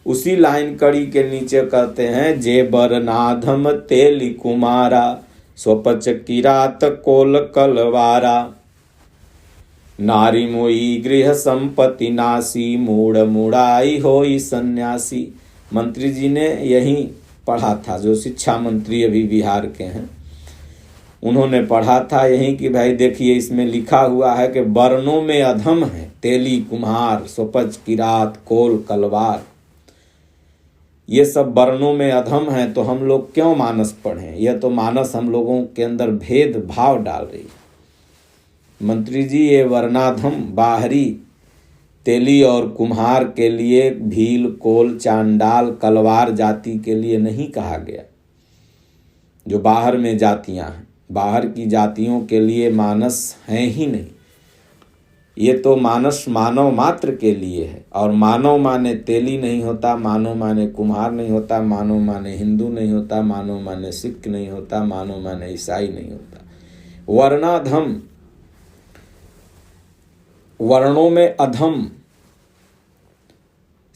उसी लाइन कड़ी के नीचे कहते हैं, जे बरनाधम तेली कुमारा, स्वपच किरात कोल कलवारा। नारी मोई गृह संपत्ति नासी, मूढ़ मुड़ाई होई सन्यासी। मंत्री जी ने यही पढ़ा था, जो शिक्षा मंत्री अभी बिहार के हैं, उन्होंने पढ़ा था यही कि भाई देखिए इसमें लिखा हुआ है कि वर्णों में अधम है, तेली कुम्हार, स्वपच किरात कोल कलवार, ये सब वर्णों में अधम है। तो हम लोग क्यों मानस पढ़ें? यह तो मानस हम लोगों के अंदर भेद भाव डाल रही है। मंत्री जी, ये वर्णाधम बाहरी तेली और कुम्हार के लिए, भील कोल चांडाल कलवार जाति के लिए नहीं कहा गया। जो बाहर में जातियां हैं, बाहर की जातियों के लिए मानस हैं ही नहीं। ये तो मानस मानव मात्र के लिए है, और मानव माने तेली नहीं होता, मानव माने कुम्हार नहीं होता, मानव माने हिंदू नहीं होता, मानव माने सिख नहीं होता, मानव माने ईसाई नहीं होता। वर्णाधम, वर्णों में अधम,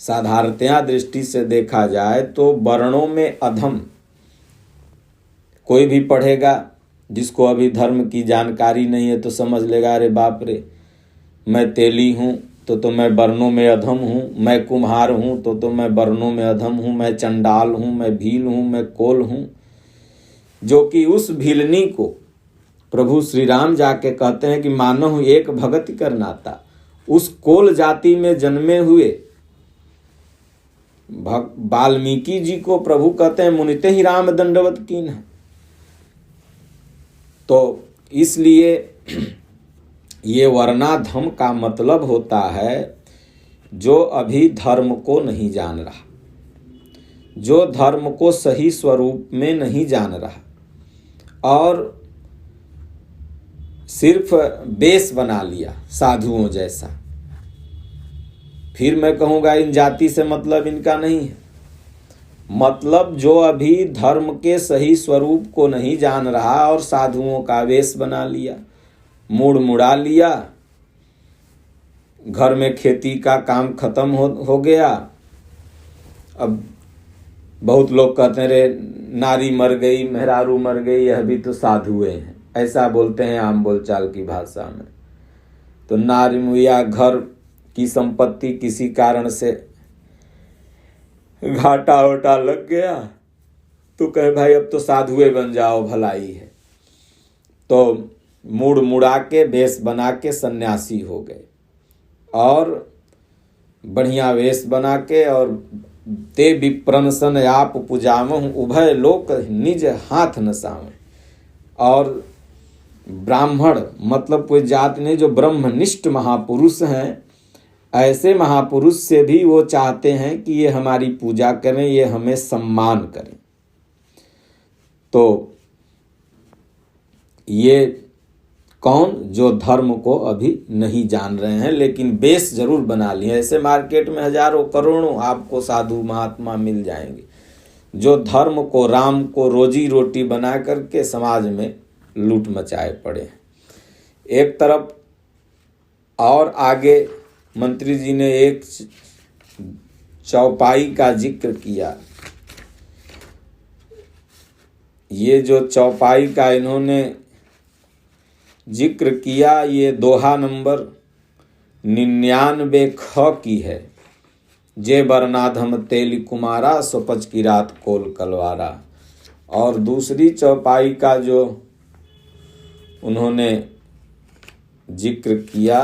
साधारणतया दृष्टि से देखा जाए तो वर्णों में अधम कोई भी पढ़ेगा, जिसको अभी धर्म की जानकारी नहीं है तो समझ लेगा, अरे बाप रे, मैं तेली हूँ तो मैं वर्णों में अधम हूँ, मैं कुम्हार हूँ तो मैं वर्णों में अधम हूँ, मैं चंडाल हूँ, मैं भील हूँ, मैं कोल हूँ। जो कि उस भीलनी को प्रभु श्री राम जाके कहते हैं कि मानव एक भगति करनाता। उस कोल जाति में जन्मे हुए वाल्मीकि जी को प्रभु कहते हैं मुनिते ही राम दंडवत कीन है। तो इसलिए ये वर्णाधम का मतलब होता है जो अभी धर्म को नहीं जान रहा, जो धर्म को सही स्वरूप में नहीं जान रहा और सिर्फ बेस बना लिया साधुओं जैसा। फिर मैं कहूँगा इन जाति से मतलब इनका नहीं है, मतलब जो अभी धर्म के सही स्वरूप को नहीं जान रहा और साधुओं का वेश बना लिया, मुड़ मुड़ा लिया, घर में खेती का काम खत्म हो गया। अब बहुत लोग कहते हैं रे नारी मर गई, मेहरारू मर गई, यह भी तो साधुए हैं, ऐसा बोलते हैं आम बोलचाल की भाषा में। तो नारी मुया घर की संपत्ति किसी कारण से घाटा वोटा लग गया तो कहे भाई अब तो साधुए बन जाओ, भलाई है। तो मुड़ मुड़ा के बेस बना के सन्यासी हो गए और बढ़िया वेश बना के, और ते विप्रनसन आप पुजावहु उभय लोक निज हाथ न सावें। और ब्राह्मण मतलब कोई जात नहीं, जो ब्रह्मनिष्ठ महापुरुष हैं, ऐसे महापुरुष से भी वो चाहते हैं कि ये हमारी पूजा करें, ये हमें सम्मान करें। तो ये कौन? जो धर्म को अभी नहीं जान रहे हैं, लेकिन बेस जरूर बना लिए। ऐसे मार्केट में हजारों करोड़ों आपको साधु महात्मा मिल जाएंगे, जो धर्म को, राम को रोजी रोटी बना करके समाज में लूट मचाए पड़े हैं। एक तरफ और आगे मंत्री जी ने एक चौपाई का जिक्र किया। ये जो चौपाई का इन्होंने जिक्र किया, ये दोहा नंबर 99 ख की है। जे बरनाधम तेली कुमारा, सोपच की रात कोल कलवारा। और दूसरी चौपाई का जो उन्होंने जिक्र किया,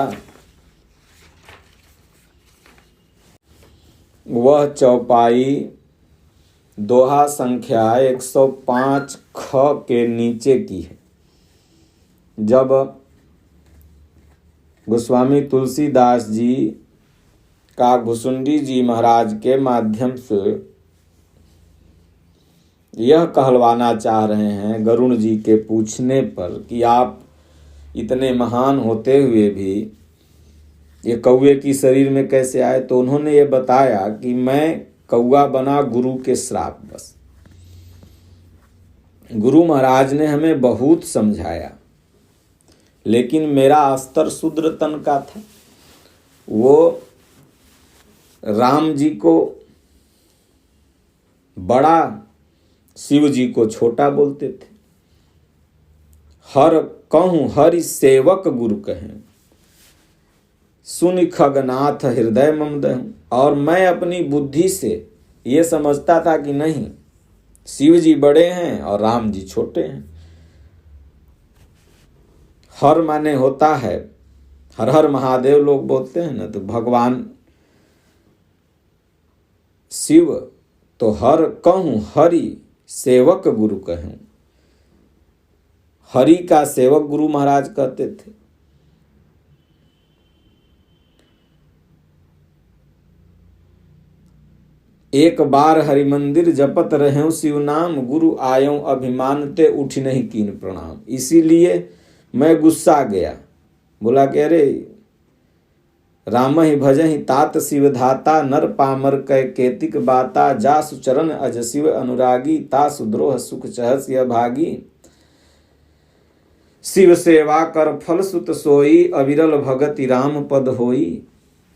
वह चौपाई दोहा संख्या 105 ख के नीचे की है। जब गोस्वामी तुलसीदास जी का घुसुंडी जी महाराज के माध्यम से यह कहलवाना चाह रहे हैं गरुण जी के पूछने पर कि आप इतने महान होते हुए भी ये कौवे की शरीर में कैसे आए, तो उन्होंने ये बताया कि मैं कौवा बना गुरु के श्राप बस। गुरु महाराज ने हमें बहुत समझाया, लेकिन मेरा स्तर शूद्र तन का था। वो राम जी को बड़ा, शिव जी को छोटा बोलते थे। हर कहूँ हरि सेवक गुरु कहें, सुन खगनाथ हृदय मम दहूं। और मैं अपनी बुद्धि से ये समझता था कि नहीं, शिव जी बड़े हैं और राम जी छोटे हैं। हर माने होता है, हर हर महादेव लोग बोलते हैं ना, तो भगवान शिव। तो हर कहूँ हरि सेवक गुरु कहूँ, हरि का सेवक गुरु महाराज कहते थे। एक बार हरि मंदिर जपत रहें शिव नाम, गुरु आयों अभिमानते उठ नहीं कीन प्रणाम। इसीलिए मैं गुस्सा गया, बोला कि अरे राम ही भजहि तात शिव धाता, नर पामर कै केतिक बाता, जा सुचरण अज शिव अनुरागी, ता सुद्रोह सुख चहस यह भागी। शिव सेवा कर फल सुत सोई, अविरल भगति राम पद होई।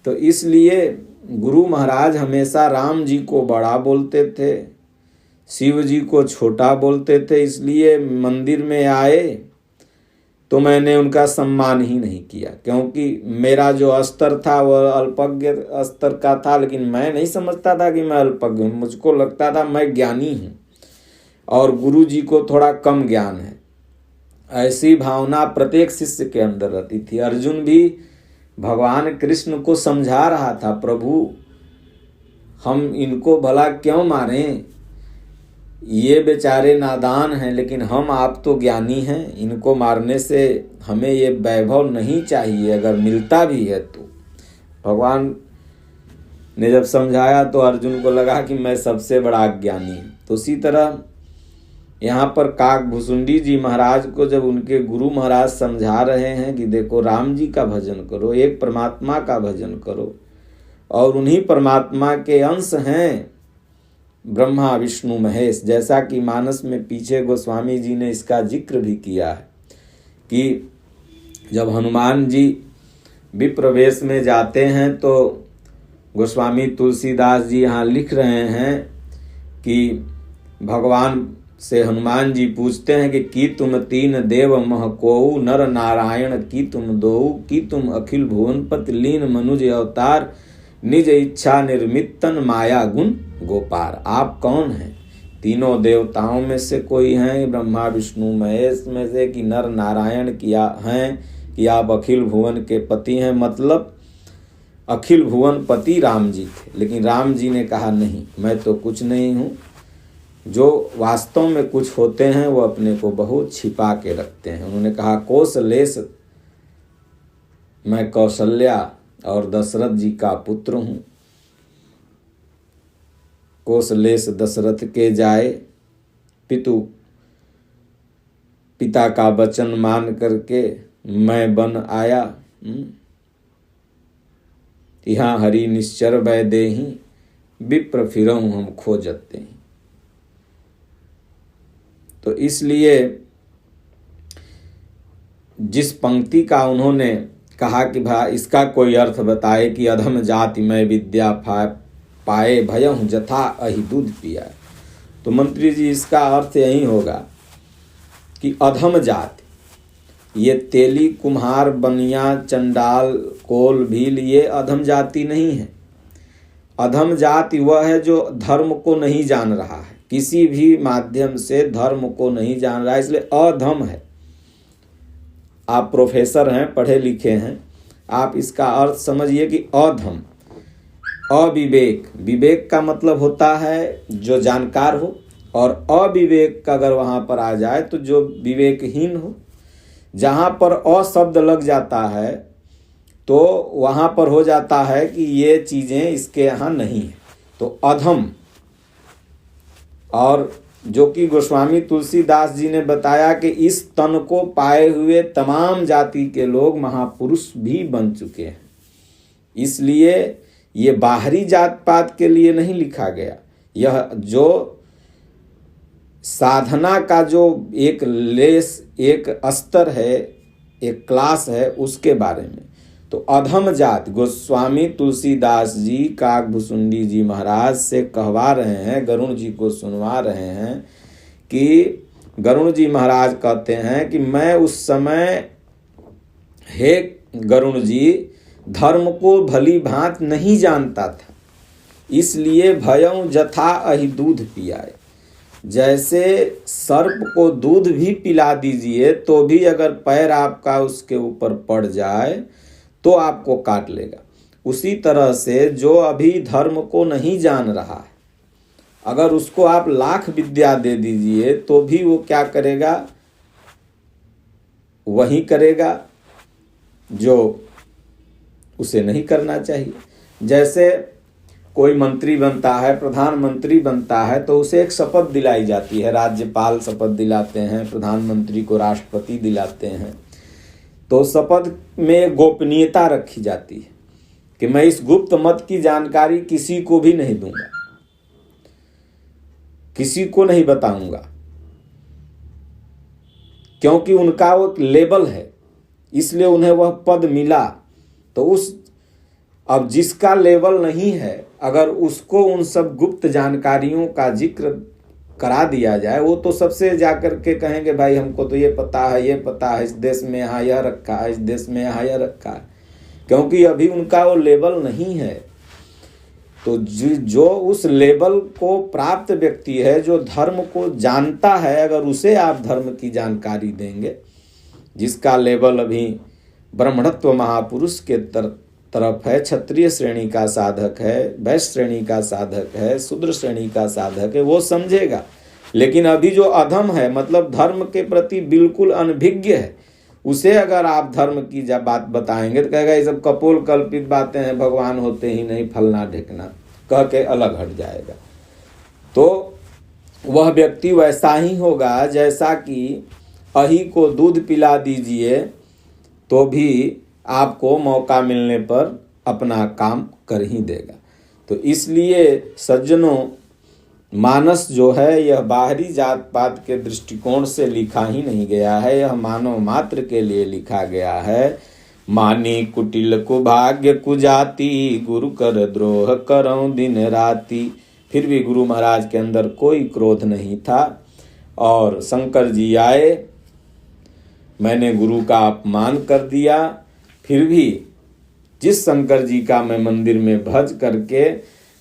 तो इसलिए गुरु महाराज हमेशा राम जी को बड़ा बोलते थे, शिव जी को छोटा बोलते थे। इसलिए मंदिर में आए तो मैंने उनका सम्मान ही नहीं किया, क्योंकि मेरा जो स्तर था वह अल्पज्ञ स्तर का था। लेकिन मैं नहीं समझता था कि मैं अल्पज्ञ हूँ, मुझको लगता था मैं ज्ञानी हूँ और गुरु जी को थोड़ा कम ज्ञान है। ऐसी भावना प्रत्येक शिष्य के अंदर रहती थी। अर्जुन भी भगवान कृष्ण को समझा रहा था, प्रभु हम इनको भला क्यों मारें, ये बेचारे नादान हैं, लेकिन हम आप तो ज्ञानी हैं, इनको मारने से हमें ये वैभव नहीं चाहिए, अगर मिलता भी है तो। भगवान ने जब समझाया तो अर्जुन को लगा कि मैं सबसे बड़ा ज्ञानी हूँ। तो उसी तरह यहाँ पर काक भुसुंडी जी महाराज को जब उनके गुरु महाराज समझा रहे हैं कि देखो राम जी का भजन करो, एक परमात्मा का भजन करो, और उन्हीं परमात्मा के अंश हैं ब्रह्मा विष्णु महेश। जैसा कि मानस में पीछे गोस्वामी जी ने इसका जिक्र भी किया है कि जब हनुमान जी विप्रवेश में जाते हैं तो गोस्वामी तुलसीदास जी यहाँ लिख रहे हैं कि भगवान से हनुमान जी पूछते हैं कि की तुम तीन देव महकोऊ, नर नारायण की तुम दोऊ, की तुम अखिल भुवनपति लीन मनुज अवतार, निज इच्छा निर्मितन माया गुण गोपार। आप कौन हैं? तीनों देवताओं में से कोई हैं, ब्रह्मा विष्णु महेश में से, कि नर नारायण किया हैं, कि आप अखिल भुवन के पति हैं। मतलब अखिल भुवन पति राम जी थे, लेकिन राम जी ने कहा नहीं, मैं तो कुछ नहीं हूँ। जो वास्तव में कुछ होते हैं वो अपने को बहुत छिपा के रखते हैं। उन्होंने कहा कौशलेश, मैं कौशल्या और दशरथ जी का पुत्र हूँ। कौशलेश दशरथ के जाए, पिता का वचन मान करके मैं बन आया। यहाँ हरि निश्चर वै देहि, विप्र फिरहूँ हम खोजते हैं। तो इसलिए जिस पंक्ति का उन्होंने कहा कि भाई इसका कोई अर्थ बताए कि अधम जाति में विद्या पाए भयहु जथा अहि दूध पिया, तो मंत्री जी इसका अर्थ यही होगा कि अधम जाति, ये तेली, कुम्हार, बनिया, चंडाल, कोल, भील, ये अधम जाति नहीं है। अधम जाति वह है जो धर्म को नहीं जान रहा है, किसी भी माध्यम से धर्म को नहीं जान रहा है, इसलिए अधम है। आप प्रोफेसर हैं, पढ़े लिखे हैं, आप इसका अर्थ समझिए कि अधम, अविवेक, विवेक का मतलब होता है जो जानकार हो, और अविवेक का अगर वहाँ पर आ जाए तो जो विवेकहीन हो। जहाँ पर अ शब्द लग जाता है तो वहाँ पर हो जाता है कि ये चीज़ें इसके यहाँ नहीं है, तो अधम। और जो कि गोस्वामी तुलसीदास जी ने बताया कि इस तन को पाए हुए तमाम जाति के लोग महापुरुष भी बन चुके हैं। इसलिए ये बाहरी जात पात के लिए नहीं लिखा गया, यह जो साधना का जो एक स्तर है, एक क्लास है, उसके बारे में। तो अधम जात गोस्वामी तुलसीदास जी काकभुसुंडी जी महाराज से कहवा रहे हैं, गरुण जी को सुनवा रहे हैं कि गरुण जी महाराज कहते हैं कि मैं उस समय, हे गरुण जी, धर्म को भली भांत नहीं जानता था, इसलिए भयं जथा अहि दूध पियाए। जैसे सर्प को दूध भी पिला दीजिए तो भी अगर पैर आपका उसके ऊपर पड़ जाए तो आपको काट लेगा, उसी तरह से जो अभी धर्म को नहीं जान रहा है, अगर उसको आप लाख विद्या दे दीजिए तो भी वो क्या करेगा, वही करेगा जो उसे नहीं करना चाहिए। जैसे कोई मंत्री बनता है, प्रधानमंत्री बनता है, तो उसे एक शपथ दिलाई जाती है, राज्यपाल शपथ दिलाते हैं, प्रधानमंत्री को राष्ट्रपति दिलाते हैं। तो शपथ में गोपनीयता रखी जाती है कि मैं इस गुप्त मत की जानकारी किसी को भी नहीं दूंगा, किसी को नहीं बताऊंगा, क्योंकि उनका वो लेबल है, इसलिए उन्हें वह पद मिला। तो अब जिसका लेवल नहीं है, अगर उसको उन सब गुप्त जानकारियों का जिक्र करा दिया जाए, वो तो सबसे जाकर के कहेंगे भाई हमको तो ये पता है, ये पता है, इस देश में यहाँ यह रखा है, इस देश में यहाँ यह रखा है, क्योंकि अभी उनका वो लेवल नहीं है। तो जो उस लेवल को प्राप्त व्यक्ति है, जो धर्म को जानता है, अगर उसे आप धर्म की जानकारी देंगे, जिसका लेवल अभी ब्राह्मणत्व महापुरुष के तरफ है, क्षत्रिय श्रेणी का साधक है, वैश्य श्रेणी का साधक है, शूद्र श्रेणी का साधक है, वो समझेगा। लेकिन अभी जो अधम है, मतलब धर्म के प्रति बिल्कुल अनभिज्ञ है, उसे अगर आप धर्म की जब बात बताएंगे तो कहेगा ये सब कपोल कल्पित बातें हैं, भगवान होते ही नहीं, फलना ढेकना, कह के अलग हट जाएगा। तो वह व्यक्ति वैसा ही होगा जैसा कि अही को दूध पिला दीजिए तो भी आपको मौका मिलने पर अपना काम कर ही देगा। तो इसलिए सज्जनों, मानस जो है यह बाहरी जात पात के दृष्टिकोण से लिखा ही नहीं गया है, यह मानव मात्र के लिए लिखा गया है। मानी कुटिल कुभाग्य कुजाति, गुरु कर द्रोह करऊं दिन राति। फिर भी गुरु महाराज के अंदर कोई क्रोध नहीं था, और शंकर जी आए, मैंने गुरु का अपमान कर दिया, फिर भी जिस शंकर जी का मैं मंदिर में भज करके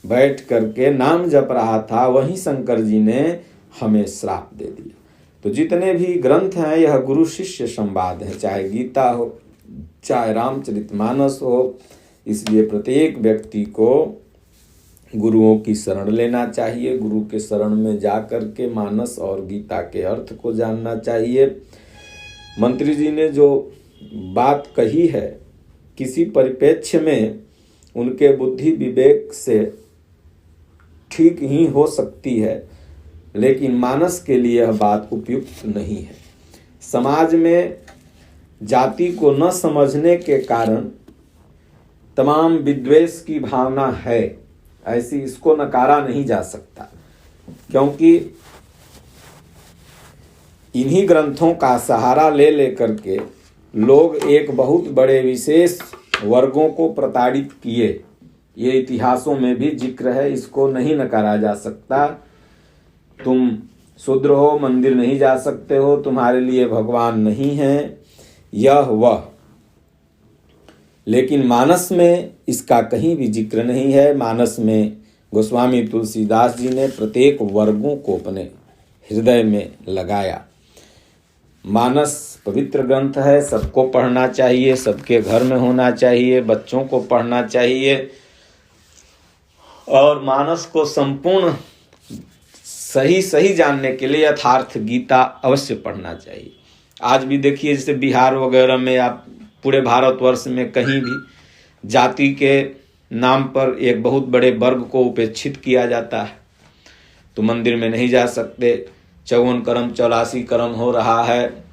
बैठ करके नाम जप रहा था, वही शंकर जी ने हमें श्राप दे दिया। तो जितने भी ग्रंथ हैं यह गुरु शिष्य संवाद है, चाहे गीता हो, चाहे रामचरितमानस हो, इसलिए प्रत्येक व्यक्ति को गुरुओं की शरण लेना चाहिए। गुरु के शरण में जा कर के मानस और गीता के अर्थ को जानना चाहिए। मंत्री जी ने जो बात कही है, किसी परिप्रेक्ष्य में उनके बुद्धि विवेक से ठीक ही हो सकती है, लेकिन मानस के लिए यह बात उपयुक्त नहीं है। समाज में जाति को न समझने के कारण तमाम विद्वेष की भावना है, ऐसी इसको नकारा नहीं जा सकता, क्योंकि इन्हीं ग्रंथों का सहारा ले लेकर के लोग एक बहुत बड़े विशेष वर्गों को प्रताड़ित किए। ये इतिहासों में भी जिक्र है, इसको नहीं नकारा जा सकता। तुम शूद्र हो, मंदिर नहीं जा सकते हो, तुम्हारे लिए भगवान नहीं है, यह वह। लेकिन मानस में इसका कहीं भी जिक्र नहीं है। मानस में गोस्वामी तुलसीदास जी ने प्रत्येक वर्गों को अपने हृदय में लगाया। मानस पवित्र ग्रंथ है, सबको पढ़ना चाहिए, सबके घर में होना चाहिए, बच्चों को पढ़ना चाहिए और मानस को संपूर्ण सही जानने के लिए यथार्थ गीता अवश्य पढ़ना चाहिए। आज भी देखिए, जैसे बिहार वगैरह में या पूरे भारतवर्ष में कहीं भी जाति के नाम पर एक बहुत बड़े वर्ग को उपेक्षित किया जाता है। तो मंदिर में नहीं जा सकते, 54 कर्म 84 कर्म हो रहा है,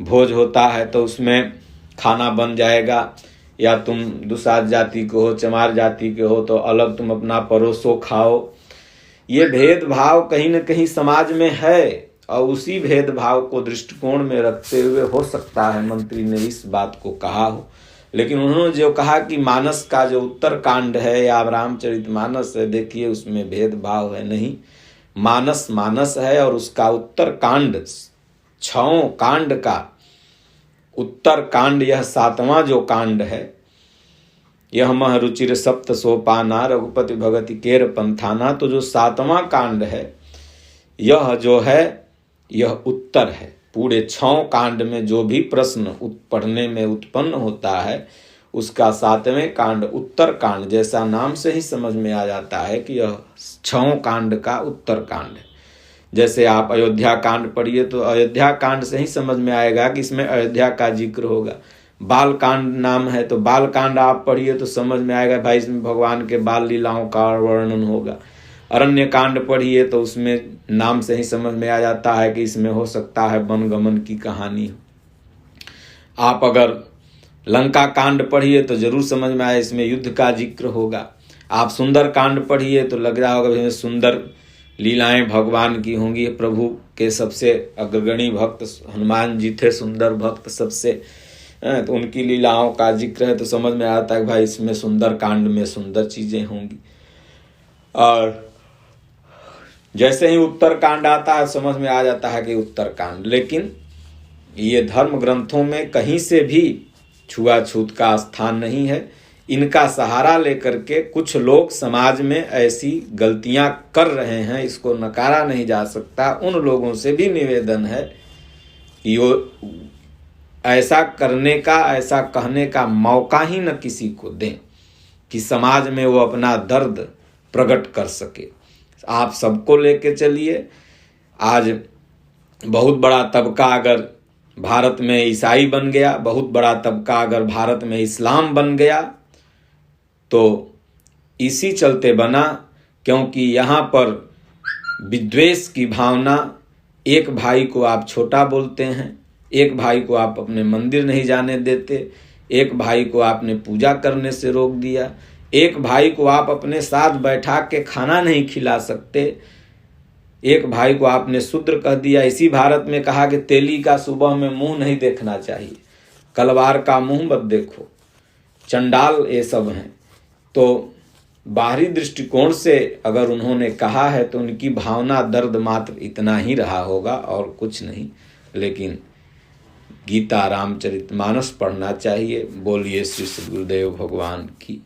भोज होता है तो उसमें खाना बन जाएगा, या तुम दुसाध जाति के हो, चमार जाति के हो तो अलग तुम अपना परोसो खाओ। ये भेदभाव कहीं न कहीं समाज में है, और उसी भेदभाव को दृष्टिकोण में रखते हुए हो सकता है मंत्री ने इस बात को कहा हो। लेकिन उन्होंने जो कहा कि मानस का जो उत्तर कांड है या रामचरितमानस है, देखिए उसमें भेदभाव है नहीं। मानस मानस है और उसका उत्तर कांड 6 कांड का उत्तर कांड, यह 7वां जो कांड है, यह मह रुचिर सप्त सोपाना रघुपति भगति केर पंथाना। तो जो 7वां कांड है, यह जो है यह उत्तर है। पूरे 6 कांड में जो भी प्रश्न पढ़ने में उत्पन्न होता है, उसका 7वें कांड उत्तर कांड, जैसा नाम से ही समझ में आ जाता है कि यह 6 कांड का उत्तर कांड है। जैसे आप अयोध्या कांड पढ़िए तो अयोध्या कांड से ही समझ में आएगा कि इसमें अयोध्या का जिक्र होगा। बाल कांड नाम है तो बाल कांड आप पढ़िए तो समझ में आएगा भाई इसमें भगवान के बाल लीलाओं का वर्णन होगा। अरण्य कांड पढ़िए तो उसमें नाम से ही समझ में आ जाता है कि इसमें हो सकता है वनगमन की कहानी। आप अगर लंका कांड पढ़िए तो जरूर समझ में आए इसमें युद्ध का जिक्र होगा। आप सुंदर कांड पढ़िए तो लग रहा होगा इसमें सुंदर लीलाएं भगवान की होंगी। प्रभु के सबसे अग्रगणी भक्त हनुमान जी थे, सुंदर भक्त सबसे, तो उनकी लीलाओं का जिक्र है तो समझ में आता है भाई इसमें सुंदर कांड में सुंदर चीजें होंगी। और जैसे ही उत्तर कांड आता है समझ में आ जाता है कि उत्तर कांड। लेकिन ये धर्म ग्रंथों में कहीं से भी छुआछूत का स्थान नहीं है। इनका सहारा लेकर के कुछ लोग समाज में ऐसी गलतियां कर रहे हैं, इसको नकारा नहीं जा सकता। उन लोगों से भी निवेदन है कि ऐसा करने का, ऐसा कहने का मौका ही न किसी को दें कि समाज में वो अपना दर्द प्रकट कर सके। आप सबको लेके चलिए। आज बहुत बड़ा तबका अगर भारत में ईसाई बन गया, बहुत बड़ा तबका अगर भारत में इस्लाम बन गया, तो इसी चलते बना क्योंकि यहाँ पर विद्वेष की भावना, एक भाई को आप छोटा बोलते हैं, एक भाई को आप अपने मंदिर नहीं जाने देते, एक भाई को आपने पूजा करने से रोक दिया, एक भाई को आप अपने साथ बैठा के खाना नहीं खिला सकते, एक भाई को आपने शूद्र कह दिया। इसी भारत में कहा कि तेली का सुबह में मुंह नहीं देखना चाहिए, कलवार का मुंह मत देखो, चंडाल ये सब हैं। तो बाहरी दृष्टिकोण से अगर उन्होंने कहा है तो उनकी भावना दर्द मात्र इतना ही रहा होगा और कुछ नहीं। लेकिन गीता रामचरितमानस पढ़ना चाहिए। बोलिए श्री गुरुदेव भगवान की।